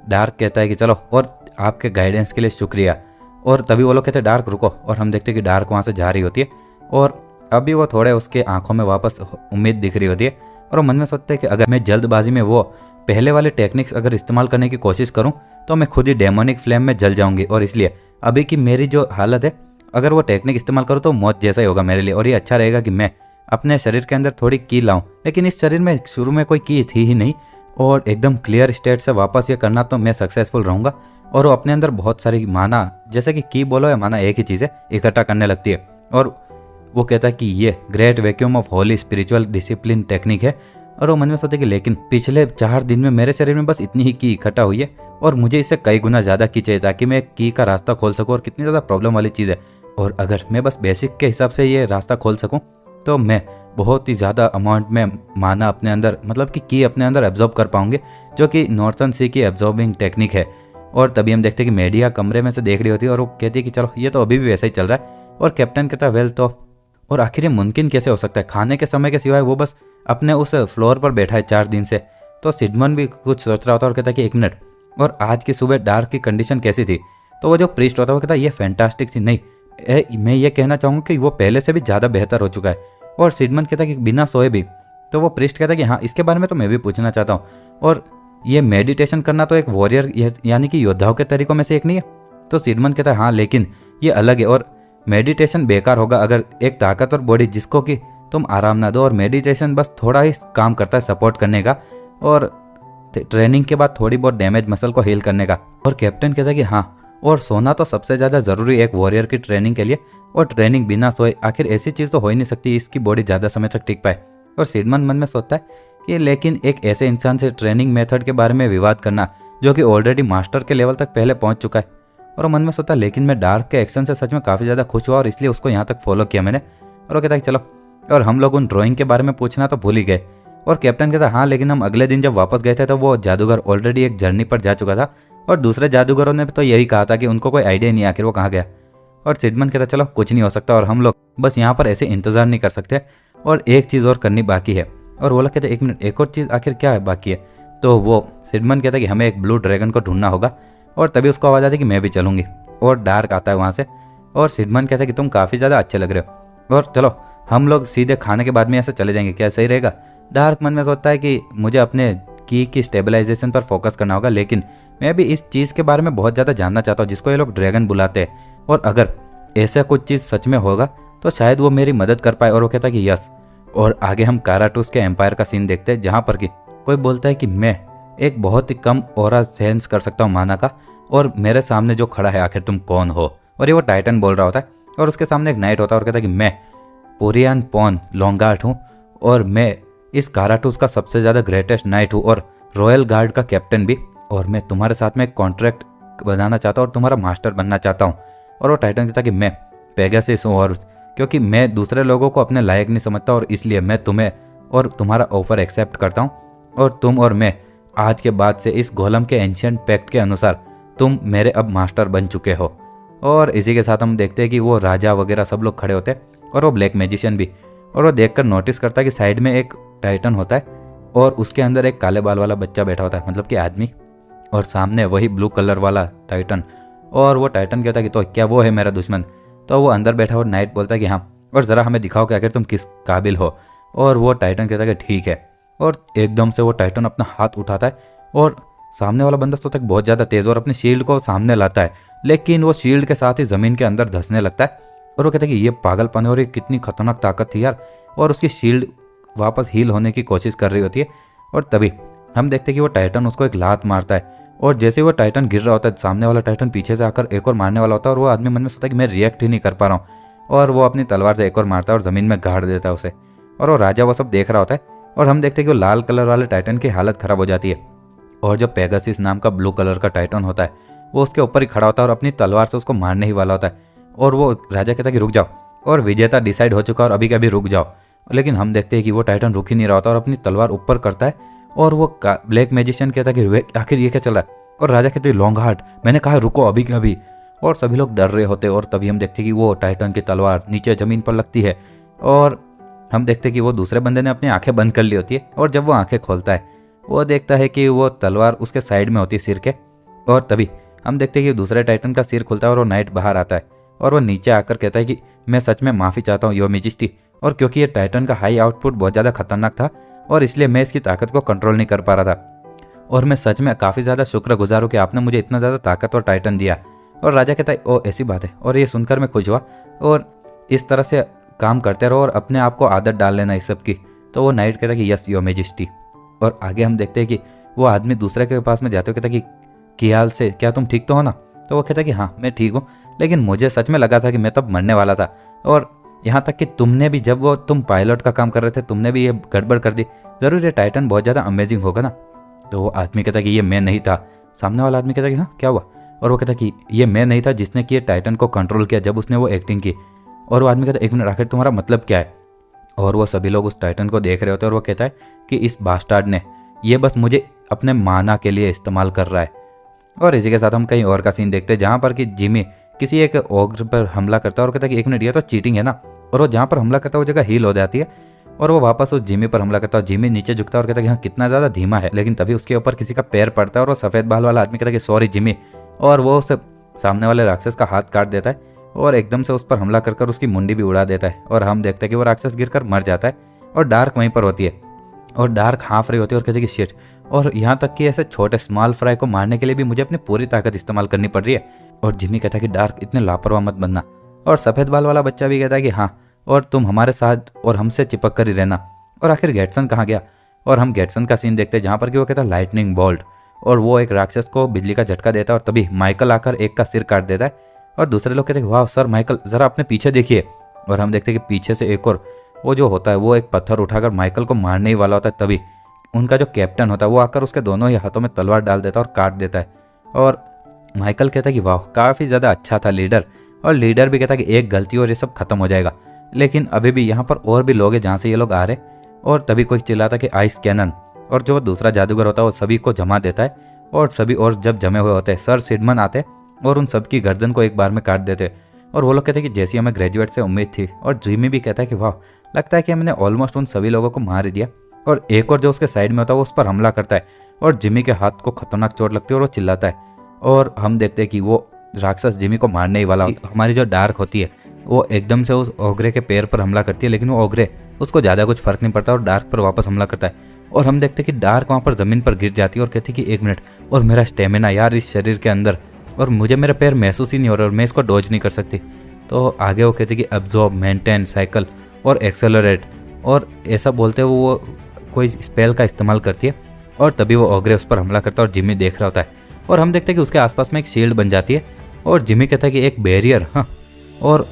डार्क कहता है कि चलो और आपके गाइडेंस के लिए शुक्रिया। और तभी वो लोग कहते हैं डार्क रुको। और हम देखते हैं कि डार्क वहाँ से जा रही होती है और अभी वो थोड़े उसके आंखों में वापस उम्मीद दिख रही होती है। और वो मन में सोचते हैं कि अगर मैं जल्दबाजी में वो पहले वाले टेक्निक्स अगर इस्तेमाल करने की कोशिश करूं तो मैं खुद ही डेमोनिक फ्लेम में जल जाऊंगी और इसलिए अभी की मेरी जो हालत है अगर वो टेक्निक इस्तेमाल करूं तो मौत जैसा ही होगा मेरे लिए। और ये अच्छा रहेगा कि मैं अपने शरीर के अंदर थोड़ी की लाऊं, लेकिन इस शरीर में शुरू में कोई की थी ही नहीं और एकदम क्लियर स्टेट से वापस ये करना तो मैं सक्सेसफुल रहूंगा। और वो अपने अंदर बहुत सारी माना, जैसे कि की बोलो या माना एक ही चीज़ है, इकट्ठा करने लगती है। और वो कहता है कि ये great vacuum of Holi spiritual discipline technique है। और वो मन में सोचते कि लेकिन पिछले 4 दिन में मेरे शरीर में बस इतनी ही की इकट्ठा हुई है और मुझे इससे कई गुना ज़्यादा की चाहिए ताकि मैं एक की का रास्ता खोल सकूँ। और कितनी ज़्यादा प्रॉब्लम वाली चीज़ है। और अगर मैं बस बेसिक के हिसाब से ये रास्ता खोल सकूँ तो मैं बहुत ही ज़्यादा अमाउंट में माना अपने अंदर, मतलब कि की अपने अंदर एब्जॉर्ब कर पाऊंगे, जो कि नॉर्थन सी की एब्जॉर्बिंग टेक्निक है। और तभी हम देखते हैं कि मीडिया कमरे में से देख रही होती है और वो कहती है कि चलो ये तो अभी भी वैसा ही चल रहा है। और कैप्टन कहता है वेल तो और आखिर ये मुमकिन कैसे हो सकता है, खाने के समय के सिवाय वो बस अपने उस फ्लोर पर बैठा है 4 दिन से। तो सिडमन भी कुछ सोच रहा होता है और कहता है कि 1 मिनट, और आज की सुबह डार्क की कंडीशन कैसी थी। तो वो जो प्रीस्ट होता है वो कहता है ये फैंटास्टिक थी। नहीं, मैं ये कहना चाहूँगा कि वो पहले से भी ज़्यादा बेहतर हो चुका है। और सिडमन कहता है कि बिना सोए भी। तो वो प्रीस्ट कहता है कि हाँ इसके बारे में तो मैं भी पूछना चाहता हूँ। और ये मेडिटेशन करना तो एक वॉरियर यानी कि योद्धाओं के तरीकों में से एक नहीं है। तो सिडमन कहता है हाँ लेकिन ये अलग है और मेडिटेशन बेकार होगा अगर एक ताकतवर बॉडी जिसको कि तुम आराम ना दो। और मेडिटेशन बस थोड़ा ही काम करता है सपोर्ट करने का और ट्रेनिंग के बाद थोड़ी बहुत डैमेज मसल को हील करने का। और कैप्टन कहता है कि हाँ, और सोना तो सबसे ज़्यादा ज़रूरी है एक वॉरियर की ट्रेनिंग के लिए। और ट्रेनिंग बिना सोए आखिर ऐसी चीज़ तो हो ही नहीं सकती इसकी बॉडी ज़्यादा समय तक टिक पाए। और सिडमन मन में सोचता है कि लेकिन एक ऐसे इंसान से ट्रेनिंग मेथड के बारे में विवाद करना जो कि ऑलरेडी मास्टर के लेवल तक पहले पहुंच चुका है। और मन में सोचता है लेकिन मैं डार्क के एक्शन से सच में काफ़ी ज़्यादा खुश हुआ और इसलिए उसको यहाँ तक फॉलो किया मैंने। और वो कहता है कि चलो, और हम लोग उन ड्राइंग के बारे में पूछना तो भूल ही गए। और कैप्टन कहता हाँ लेकिन हम अगले दिन जब वापस गए थे तो वो जादूगर ऑलरेडी एक जर्नी पर जा चुका था और दूसरे जादूगरों ने तो यही कहा था कि उनको कोई आइडिया नहीं आखिर वो कहाँ गया। और सिडमन कहता चलो कुछ नहीं हो सकता और हम लोग बस यहाँ पर ऐसे इंतज़ार नहीं कर सकते और एक चीज़ और करनी बाकी है। और वो लोग कहते 1 मिनट, एक और चीज़ आखिर क्या है बाकी है। तो वो सिडमन कहता है कि हमें एक ब्लू ड्रैगन को ढूंढना होगा। और तभी उसको आवाज़ आती है कि मैं भी चलूँगी। और डार्क आता है वहाँ से और सिडमन कहता है कि तुम काफ़ी ज़्यादा अच्छे लग रहे हो और चलो हम लोग सीधे खाने के बाद में ऐसे चले जाएंगे, क्या सही रहेगा। डार्क मन में सोचता है कि मुझे अपने की स्टेबलाइजेशन पर फोकस करना होगा, लेकिन मैं भी इस चीज़ के बारे में बहुत ज़्यादा जानना चाहता हूँ जिसको ये लोग ड्रैगन बुलाते हैं। और अगर ऐसा कुछ चीज़ सच में होगा तो शायद वो मेरी मदद कर पाए। और वो कहता है कि यस। और आगे हम काराटूस के एम्पायर का सीन देखते हैं जहाँ पर कि कोई बोलता है कि मैं एक बहुत ही कम ऑरा सेंस कर सकता हूँ माना का, और मेरे सामने जो खड़ा है आखिर तुम कौन हो। और ये वो टाइटन बोल रहा होता है और उसके सामने एक नाइट होता है और कहता है कि मैं पुरियान पॉन लोंगार्ड हूँ और मैं इस काराटूस का सबसे ज़्यादा ग्रेटेस्ट नाइट हूँ और रॉयल गार्ड का कैप्टन भी, और मैं तुम्हारे साथ में एक कॉन्ट्रैक्ट बनाना चाहता हूँ और तुम्हारा मास्टर बनना चाहता हूँ। और वो टाइटन कहता कि मैं पेगासस हूँ और क्योंकि मैं दूसरे लोगों को अपने लायक नहीं समझता और इसलिए मैं तुम्हें और तुम्हारा ऑफर एक्सेप्ट करता हूँ और तुम और मैं आज के बाद से इस गोलम के एंशिएंट पैक्ट के अनुसार तुम मेरे अब मास्टर बन चुके हो। और इसी के साथ हम देखते हैं कि वो राजा वगैरह सब लोग खड़े होते हैं और वो ब्लैक मैजिशियन भी, और वो देखकर नोटिस करता है कि साइड में एक टाइटन होता है और उसके अंदर एक काले बाल वाला बच्चा बैठा होता है, मतलब कि आदमी। और सामने वही ब्लू कलर वाला टाइटन। और वो टाइटन कहता है कि तो क्या वो है मेरा दुश्मन? तो वो अंदर बैठा और नाइट बोलता है कि हाँ, और ज़रा हमें दिखाओ कि आखिर तुम किस काबिल हो। और वो टाइटन कहता है कि ठीक है। और एकदम से वो टाइटन अपना हाथ उठाता है और सामने वाला बंदा सोचता है बहुत ज़्यादा तेज़ और अपनी शील्ड को सामने लाता है, लेकिन वो शील्ड के साथ ही ज़मीन के अंदर धंसने लगता है। और वो कहता है कि ये पागलपन है और ये कितनी खतरनाक ताकत थी यार। और उसकी शील्ड वापस हील होने की कोशिश कर रही होती है। और तभी हम देखते हैं कि वो टाइटन उसको एक लात मारता है। और जैसे ही वो टाइटन गिर रहा होता है, सामने वाला टाइटन पीछे से आकर एक और मारने वाला होता है। और वो आदमी मन में सोचता है कि मैं रिएक्ट ही नहीं कर पा रहा हूँ। और वो अपनी तलवार से एक और मारता है और ज़मीन में गाड़ देता है उसे। और वो राजा वो सब देख रहा होता है। और हम देखते हैं कि वो लाल कलर वाले टाइटन की हालत ख़राब हो जाती है। और जो पेगासिस नाम का ब्लू कलर का टाइटन होता है वो उसके ऊपर ही खड़ा होता है और अपनी तलवार से उसको मारने ही वाला होता है। और वो राजा कहता है कि रुक जाओ, और विजेता डिसाइड हो चुका और अभी के अभी रुक जाओ। लेकिन हम देखते हैं कि वो टाइटन रुक ही नहीं रहा होता और अपनी तलवार ऊपर करता है। और वो ब्लैक मैजिशियन कहता है कि आखिर ये क्या चल रहा है? और राजा कहते हैं लॉन्ग हार्ट, मैंने कहा रुको अभी के अभी। और सभी लोग डर रहे होते। और तभी हम देखते हैं कि वो टाइटन की तलवार नीचे ज़मीन पर लगती है। और हम देखते हैं कि वो दूसरे बंदे ने अपनी आंखें बंद कर ली होती है। और जब वो आंखें खोलता है वो देखता है कि वो तलवार उसके साइड में होती है सिर के। और तभी हम देखते हैं कि दूसरे टाइटन का सिर खुलता है और वो नाइट बाहर आता है। और वो नीचे आकर कहता है कि मैं सच में माफ़ी चाहता हूँ योर मेजेस्टी, और क्योंकि ये टाइटन का हाई आउटपुट बहुत ज़्यादा खतरनाक था और इसलिए मैं इसकी ताकत को कंट्रोल नहीं कर पा रहा था। और मैं सच में काफ़ी ज़्यादा शुक्रगुजार हूँ कि आपने मुझे इतना ज़्यादा ताकतवर टाइटन दिया। और राजा कहता है ओ ऐसी बात है। और ये सुनकर मैं खुश हुआ। और इस तरह से काम करते रहो और अपने आप को आदत डाल लेना इस सब की। तो वो नाइट कहता है कि यस योर मेजेस्टी। और आगे हम देखते हैं कि वो आदमी दूसरे के पास में जाते हुए कहता है कि हाल से, क्या तुम ठीक तो हो ना? तो वो कहता है कि हाँ मैं ठीक हूँ, लेकिन मुझे सच में लगा था कि मैं तब मरने वाला था। और यहाँ तक कि तुमने भी, जब वो तुम पायलट का काम कर रहे थे, तुमने भी ये गड़बड़ कर दी। ज़रूर ये टाइटन बहुत ज़्यादा अमेजिंग होगा ना? तो वो आदमी कहता है कि ये मैं नहीं था। सामने वाला आदमी कहता है कि हाँ क्या हुआ? और वो कहता है कि ये मैं नहीं था जिसने कि ये टाइटन को कंट्रोल किया जब उसने वो एक्टिंग की। और वो आदमी कहता है एक मिनट, आखिर तुम्हारा मतलब क्या है? और वो सभी लोग उस टाइटन को देख रहे होते हैं। और वो कहता है कि इस बास्टार्ड ने ये बस मुझे अपने माना के लिए इस्तेमाल कर रहा है। और इसी के साथ हम कहीं और का सीन देखते हैं जहाँ पर कि जिमी किसी एक ओग्र पर हमला करता है और कहता है कि एक मिनट, ये तो चीटिंग है ना। और वो जहाँ पर हमला करता है वो जगह हील हो जाती है। और वो वापस उस जिमी पर हमला करता है। जिमी नीचे झुकता है और कहता है कि हाँ कितना ज़्यादा धीमा है। लेकिन तभी उसके ऊपर किसी का पैर पड़ता है और वो सफ़ेद बाल वाला आदमी कहता है कि सॉरी जिमी। और वो उस सामने वाले राक्षस का हाथ काट देता है और एकदम से उस पर हमला कर उसकी मुंडी भी उड़ा देता है। और हम देखते हैं कि वो राक्षस गिरकर मर जाता है। और डार्क वहीं पर होती है। और डार्क हाँफ रही होती है और कहती है कि शिट। और यहाँ तक कि ऐसे छोटे स्मॉल फ्राई को मारने के लिए भी मुझे अपनी पूरी ताकत इस्तेमाल करनी पड़ रही है। और जिमी कहता है कि डार्क इतने लापरवाह मत बनना। और सफ़ेद बाल वाला बच्चा भी कहता है कि हाँ, और तुम हमारे साथ और हमसे चिपक कर ही रहना। और आखिर गेटसन कहाँ गया? और हम गेटसन का सीन देखते हैं जहाँ पर कि वो कहता है लाइटनिंग बोल्ट। और वो एक राक्षस को बिजली का झटका देता है। और तभी माइकल आकर एक का सिर काट देता है। और दूसरे लोग कहते हैं वाह सर माइकल, ज़रा अपने पीछे देखिए। और हम देखते हैं कि पीछे से एक और वो जो होता है वो एक पत्थर उठाकर माइकल को मारने ही वाला होता है। तभी उनका जो कैप्टन होता है वो आकर उसके दोनों ही हाथों में तलवार डाल देता है और काट देता है। और माइकल कहता है कि वाह काफ़ी ज़्यादा अच्छा था लीडर। और लीडर भी कहता है कि एक गलती और ये सब खत्म हो जाएगा, लेकिन अभी भी यहाँ पर और भी लोग हैं जहाँ से ये लोग आ रहे। और तभी कोई चिल्लाता कि आइस कैनन। और जो दूसरा जादूगर होता है वो सभी को जमा देता है। और सभी और जब जमे हुए होते हैं सर सिडमन आते और उन सब की गर्दन को एक बार में काट देते। और वो लोग कहते हैं कि जैसी हमें ग्रेजुएट से उम्मीद थी। और जिमी भी कहता है कि वाह लगता है कि हमने ऑलमोस्ट उन सभी लोगों को मार ही दिया। और एक और जो उसके साइड में होता है वो उस पर हमला करता है और जिमी के हाथ को खतरनाक चोट लगती है और वो चिल्लाता है। और हम देखते हैं कि वो राक्षस जिमी को मारने ही वाला। हमारी जो डार्क होती है वो एकदम से उस ओगरे के पैर पर हमला करती है, लेकिन वो ओगरे उसको ज़्यादा कुछ फर्क नहीं पड़ता और डार्क पर वापस हमला करता है। और हम देखते हैं कि डार्क वहाँ पर ज़मीन पर गिर जाती है और कहती है कि एक मिनट, और मेरा स्टेमिना यार इस शरीर के अंदर, और मुझे मेरे पैर महसूस ही नहीं हो रहा और मैं इसको डॉज नहीं कर सकती। तो आगे वो कहती है कि अब्जॉर्ब, मेंटेन, साइकिल और एक्सेलरेट, और ऐसा बोलते हुए वो कोई स्पेल का इस्तेमाल करती है। और तभी वो ओगरे उस पर हमला करता है और जिमी देख रहा होता है। और हम देखते हैं कि उसके आसपास में एक शील्ड बन जाती है। और जिमी कहता है कि एक बैरियर, हाँ। और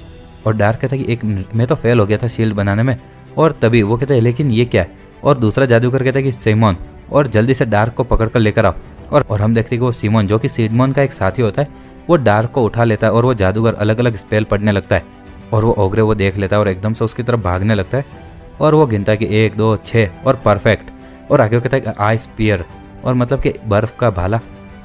डार्क कहता है कि एक मिनट, मैं तो फेल हो गया था शील्ड बनाने में। और तभी वो कहता है लेकिन ये क्या है? और दूसरा जादूगर कहता है कि सिमोन, और जल्दी से डार्क को पकड़ कर लेकर आओ। और हम देखते हैं कि वो सिमोन जो कि सिडमोन का एक साथी होता है वो डार्क को उठा लेता है और वो जादूगर अलग अलग स्पेल पढ़ने लगता है। और वो ओगरे वो देख लेता है और एकदम से उसकी तरफ भागने लगता है। और वो गिनता है कि 1 2 6 और परफेक्ट। और आगे वो कहता है कि आइस पियर, और मतलब कि बर्फ़ का भाला।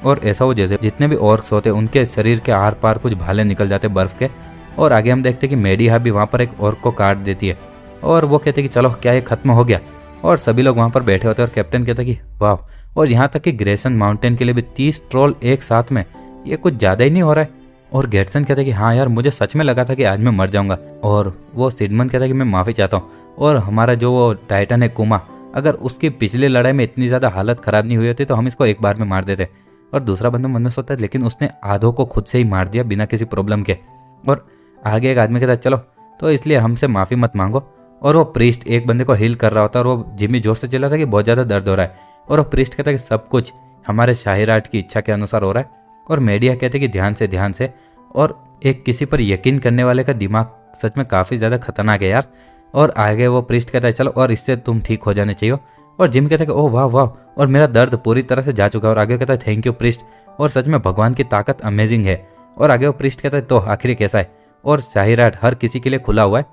और ऐसा वो जैसे जितने भी ऑर्क्स होते हैं उनके शरीर के आर पार कुछ भाले निकल जाते हैं बर्फ़ के। और आगे हम देखते हैं कि मेडिहा भी वहाँ पर एक ऑर्क को काट देती है। और वो कहते हैं कि चलो क्या ये खत्म हो गया। और सभी लोग वहाँ पर बैठे होते हैं और कैप्टन कहता है कि वाह और यहाँ तक कि ग्रेसन माउंटेन के लिए भी 30 ट्रोल एक साथ में, ये कुछ ज़्यादा ही नहीं हो रहा है। और गेटसन कहता है कि हाँ यार, मुझे सच में लगा था कि आज मैं मर जाऊंगा। और वो सिडमन कहता है कि मैं माफ़ी चाहता हूँ, और हमारा जो वो टाइटन है कुमा, अगर उसकी पिछली लड़ाई में इतनी ज़्यादा हालत ख़राब नहीं हुई होती तो हम इसको एक बार में मार देते। और दूसरा बंदा मन में सोचता है लेकिन उसने आधों को खुद से ही मार दिया बिना किसी प्रॉब्लम के। और आगे एक आदमी कहता है चलो तो इसलिए हमसे माफ़ी मत मांगो। और वो प्रीस्ट एक बंदे को हील कर रहा होता है, और वो जिम्मी जोर से चिल्लाता है कि बहुत ज़्यादा दर्द हो रहा है। और वो प्रीस्ट कहता है कि सब कुछ हमारे शाहिराट की इच्छा के अनुसार हो रहा है। और मीडिया कहते हैं कि ध्यान से। और एक किसी पर यकीन करने वाले का दिमाग सच में काफ़ी ज़्यादा खतरनाक है यार। और आगे वो प्रीस्ट कहता है चलो और इससे तुम ठीक हो जाने चाहिए। और जिम कहता है कि ओह वाह वाह, और मेरा दर्द पूरी तरह से जा चुका है। और आगे कहता है थैंक यू प्रीस्ट, और सच में भगवान की ताकत अमेजिंग है। और आगे वो प्रीस्ट कहता है तो आखिर कैसा है, और शाहिराट हर किसी के लिए खुला हुआ है।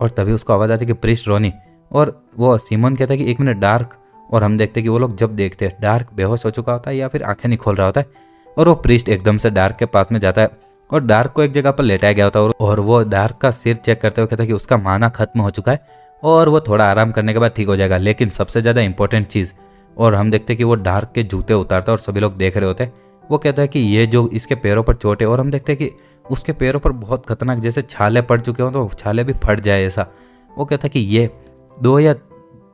और तभी उसको आवाज़ आती है कि प्रीस्ट रोनी। और वो सिमोन कहता है कि एक मिनट डार्क। और हम देखते हैं कि वो लोग जब देखते हैं डार्क बेहोश हो चुका होता है या फिर आंखें नहीं खोल रहा होता है। और वो प्रीस्ट एकदम से डार्क के पास में जाता है, और डार्क को एक जगह पर लेटाया गया होता है। और वो डार्क का सिर चेक करते हुए कहता है कि उसका माना खत्म हो चुका है और वो थोड़ा आराम करने के बाद ठीक हो जाएगा। लेकिन सबसे ज़्यादा इंपॉर्टेंट चीज़, और हम देखते हैं कि वो डार्क के जूते उतारता है और सभी लोग देख रहे होते हैं। वो कहता है कि ये जो इसके पैरों पर चोट है, और हम देखते हैं कि उसके पैरों पर बहुत खतरनाक जैसे छाले पड़ चुके हों तो छाले भी फट जाए ऐसा। वो कहता है कि ये 2 या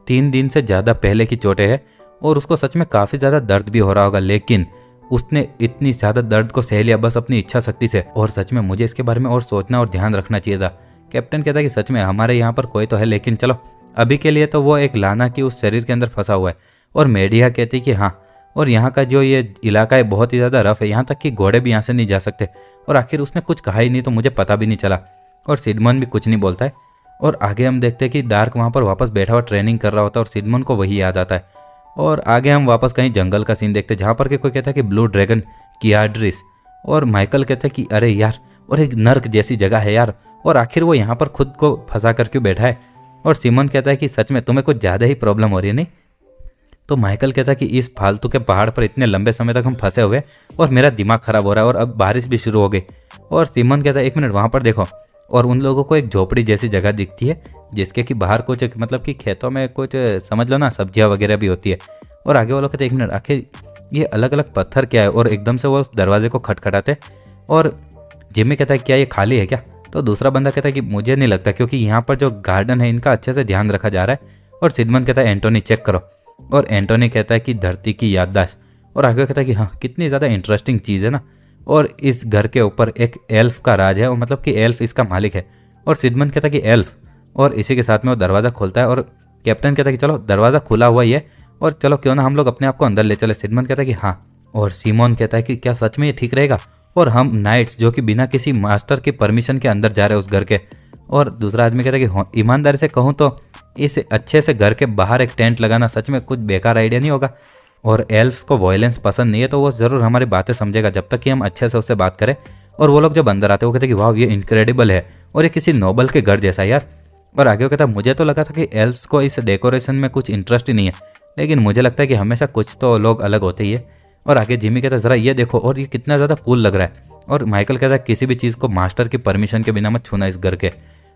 3 दिन से ज़्यादा पहले की चोटें हैं, और उसको सच में काफ़ी ज़्यादा दर्द भी हो रहा होगा, लेकिन उसने इतनी ज़्यादा दर्द को सह लिया बस अपनी इच्छा शक्ति से। और सच में मुझे इसके बारे में और सोचना और ध्यान रखना चाहिए था। कैप्टन कहता है कि सच में हमारे यहाँ पर कोई तो है, लेकिन चलो अभी के लिए तो वो एक लाना की उस शरीर के अंदर फंसा हुआ है। और मीडिया कहती कि हाँ, और यहाँ का जो ये इलाका है बहुत ही ज़्यादा रफ है, यहाँ तक कि घोड़े भी यहाँ से नहीं जा सकते। और आखिर उसने कुछ कहा ही नहीं तो मुझे पता भी नहीं चला। और सिडमन भी कुछ नहीं बोलता है। और आगे हम देखते हैं कि डार्क वहाँ पर वापस बैठा हुआ ट्रेनिंग कर रहा होता है, और सिडमन को वही याद आता है। और आगे हम वापस कहीं जंगल का सीन देखते हैं जहाँ पर कि कोई कहता है कि ब्लू ड्रैगन कियाड्रिस, और माइकल कहता है कि अरे यार, और एक नर्क जैसी जगह है यार, और आखिर वो यहाँ पर खुद को फंसा कर क्यों बैठा है। और सिमन कहता है कि सच में तुम्हें कुछ ज़्यादा ही प्रॉब्लम हो रही है नहीं। तो माइकल कहता है कि इस फालतू के पहाड़ पर इतने लंबे समय तक हम फंसे हुए और मेरा दिमाग खराब हो रहा है, और अब बारिश भी शुरू हो गई। और सिमन कहता है एक मिनट वहाँ पर देखो, और उन लोगों को एक झोपड़ी जैसी जगह दिखती है जिसके कि बाहर कुछ मतलब कि खेतों में कुछ समझ लो ना सब्जियां वगैरह भी होती है। और आगे वो लोग कहते हैं एक मिनट, आखिर ये अलग अलग पत्थर क्या है। और एकदम से वो उस दरवाजे को खटखटाते, और जिम्मी कहता है क्या ये खाली है क्या। तो दूसरा बंदा कहता है कि मुझे नहीं लगता, क्योंकि यहाँ पर जो गार्डन है इनका अच्छे से ध्यान रखा जा रहा है। और सिडमन कहता है एंटोनी चेक करो। और एंटोनी कहता है कि धरती की याददाश्त। और आगे कहता है कि हाँ, कितनी ज़्यादा इंटरेस्टिंग चीज़ है ना। और इस घर के ऊपर एक एल्फ का राज है, और मतलब कि एल्फ इसका मालिक है। और सिडमन कहता है कि एल्फ, और इसी के साथ में वो दरवाज़ा खोलता है। और कैप्टन कहता है कि चलो दरवाज़ा खुला हुआ ही है, और चलो क्यों ना हम लोग अपने आप को अंदर ले चले। सिडमन कहता है कि हाँ। और सीमोन कहता है कि क्या सच में ये ठीक रहेगा, और हम नाइट्स जो कि बिना किसी मास्टर की परमिशन के अंदर जा रहे हैं उस घर के। और दूसरा आदमी कहता है कि ईमानदारी से कहूँ तो इस अच्छे से घर के बाहर एक टेंट लगाना सच में कुछ बेकार आइडिया नहीं होगा। और एल्फ्स को वॉयलेंस पसंद नहीं है, तो वो ज़रूर हमारी बातें समझेगा जब तक कि हम अच्छे से उससे बात करें। और वो लोग जब अंदर आते हैं वो कहते हैं कि वाह ये इनक्रेडिबल है, और ये किसी नोबल के घर जैसा यार। और आगे वो कहता है मुझे तो लगा था कि एल्फ्स को इस डेकोरेशन में कुछ इंटरेस्ट ही नहीं है, लेकिन मुझे लगता है कि हमेशा कुछ तो लोग अलग होते ही है। और आगे जिमी कहता है ज़रा ये देखो, और ये कितना ज़्यादा कूल लग रहा है। और माइकल कहता है किसी भी चीज़ को मास्टर की परमिशन के बिना मत छूना इस घर के।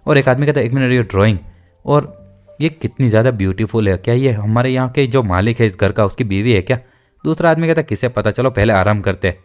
और एक आदमी कहता है एक मिनट, ये ड्राइंग, और ये कितनी ज़्यादा ब्यूटीफुल है, क्या ये हमारे यहाँ के जो मालिक है इस घर का उसकी बीवी है क्या। दूसरा आदमी कहता है किसे पता, चलो पहले आराम करते हैं।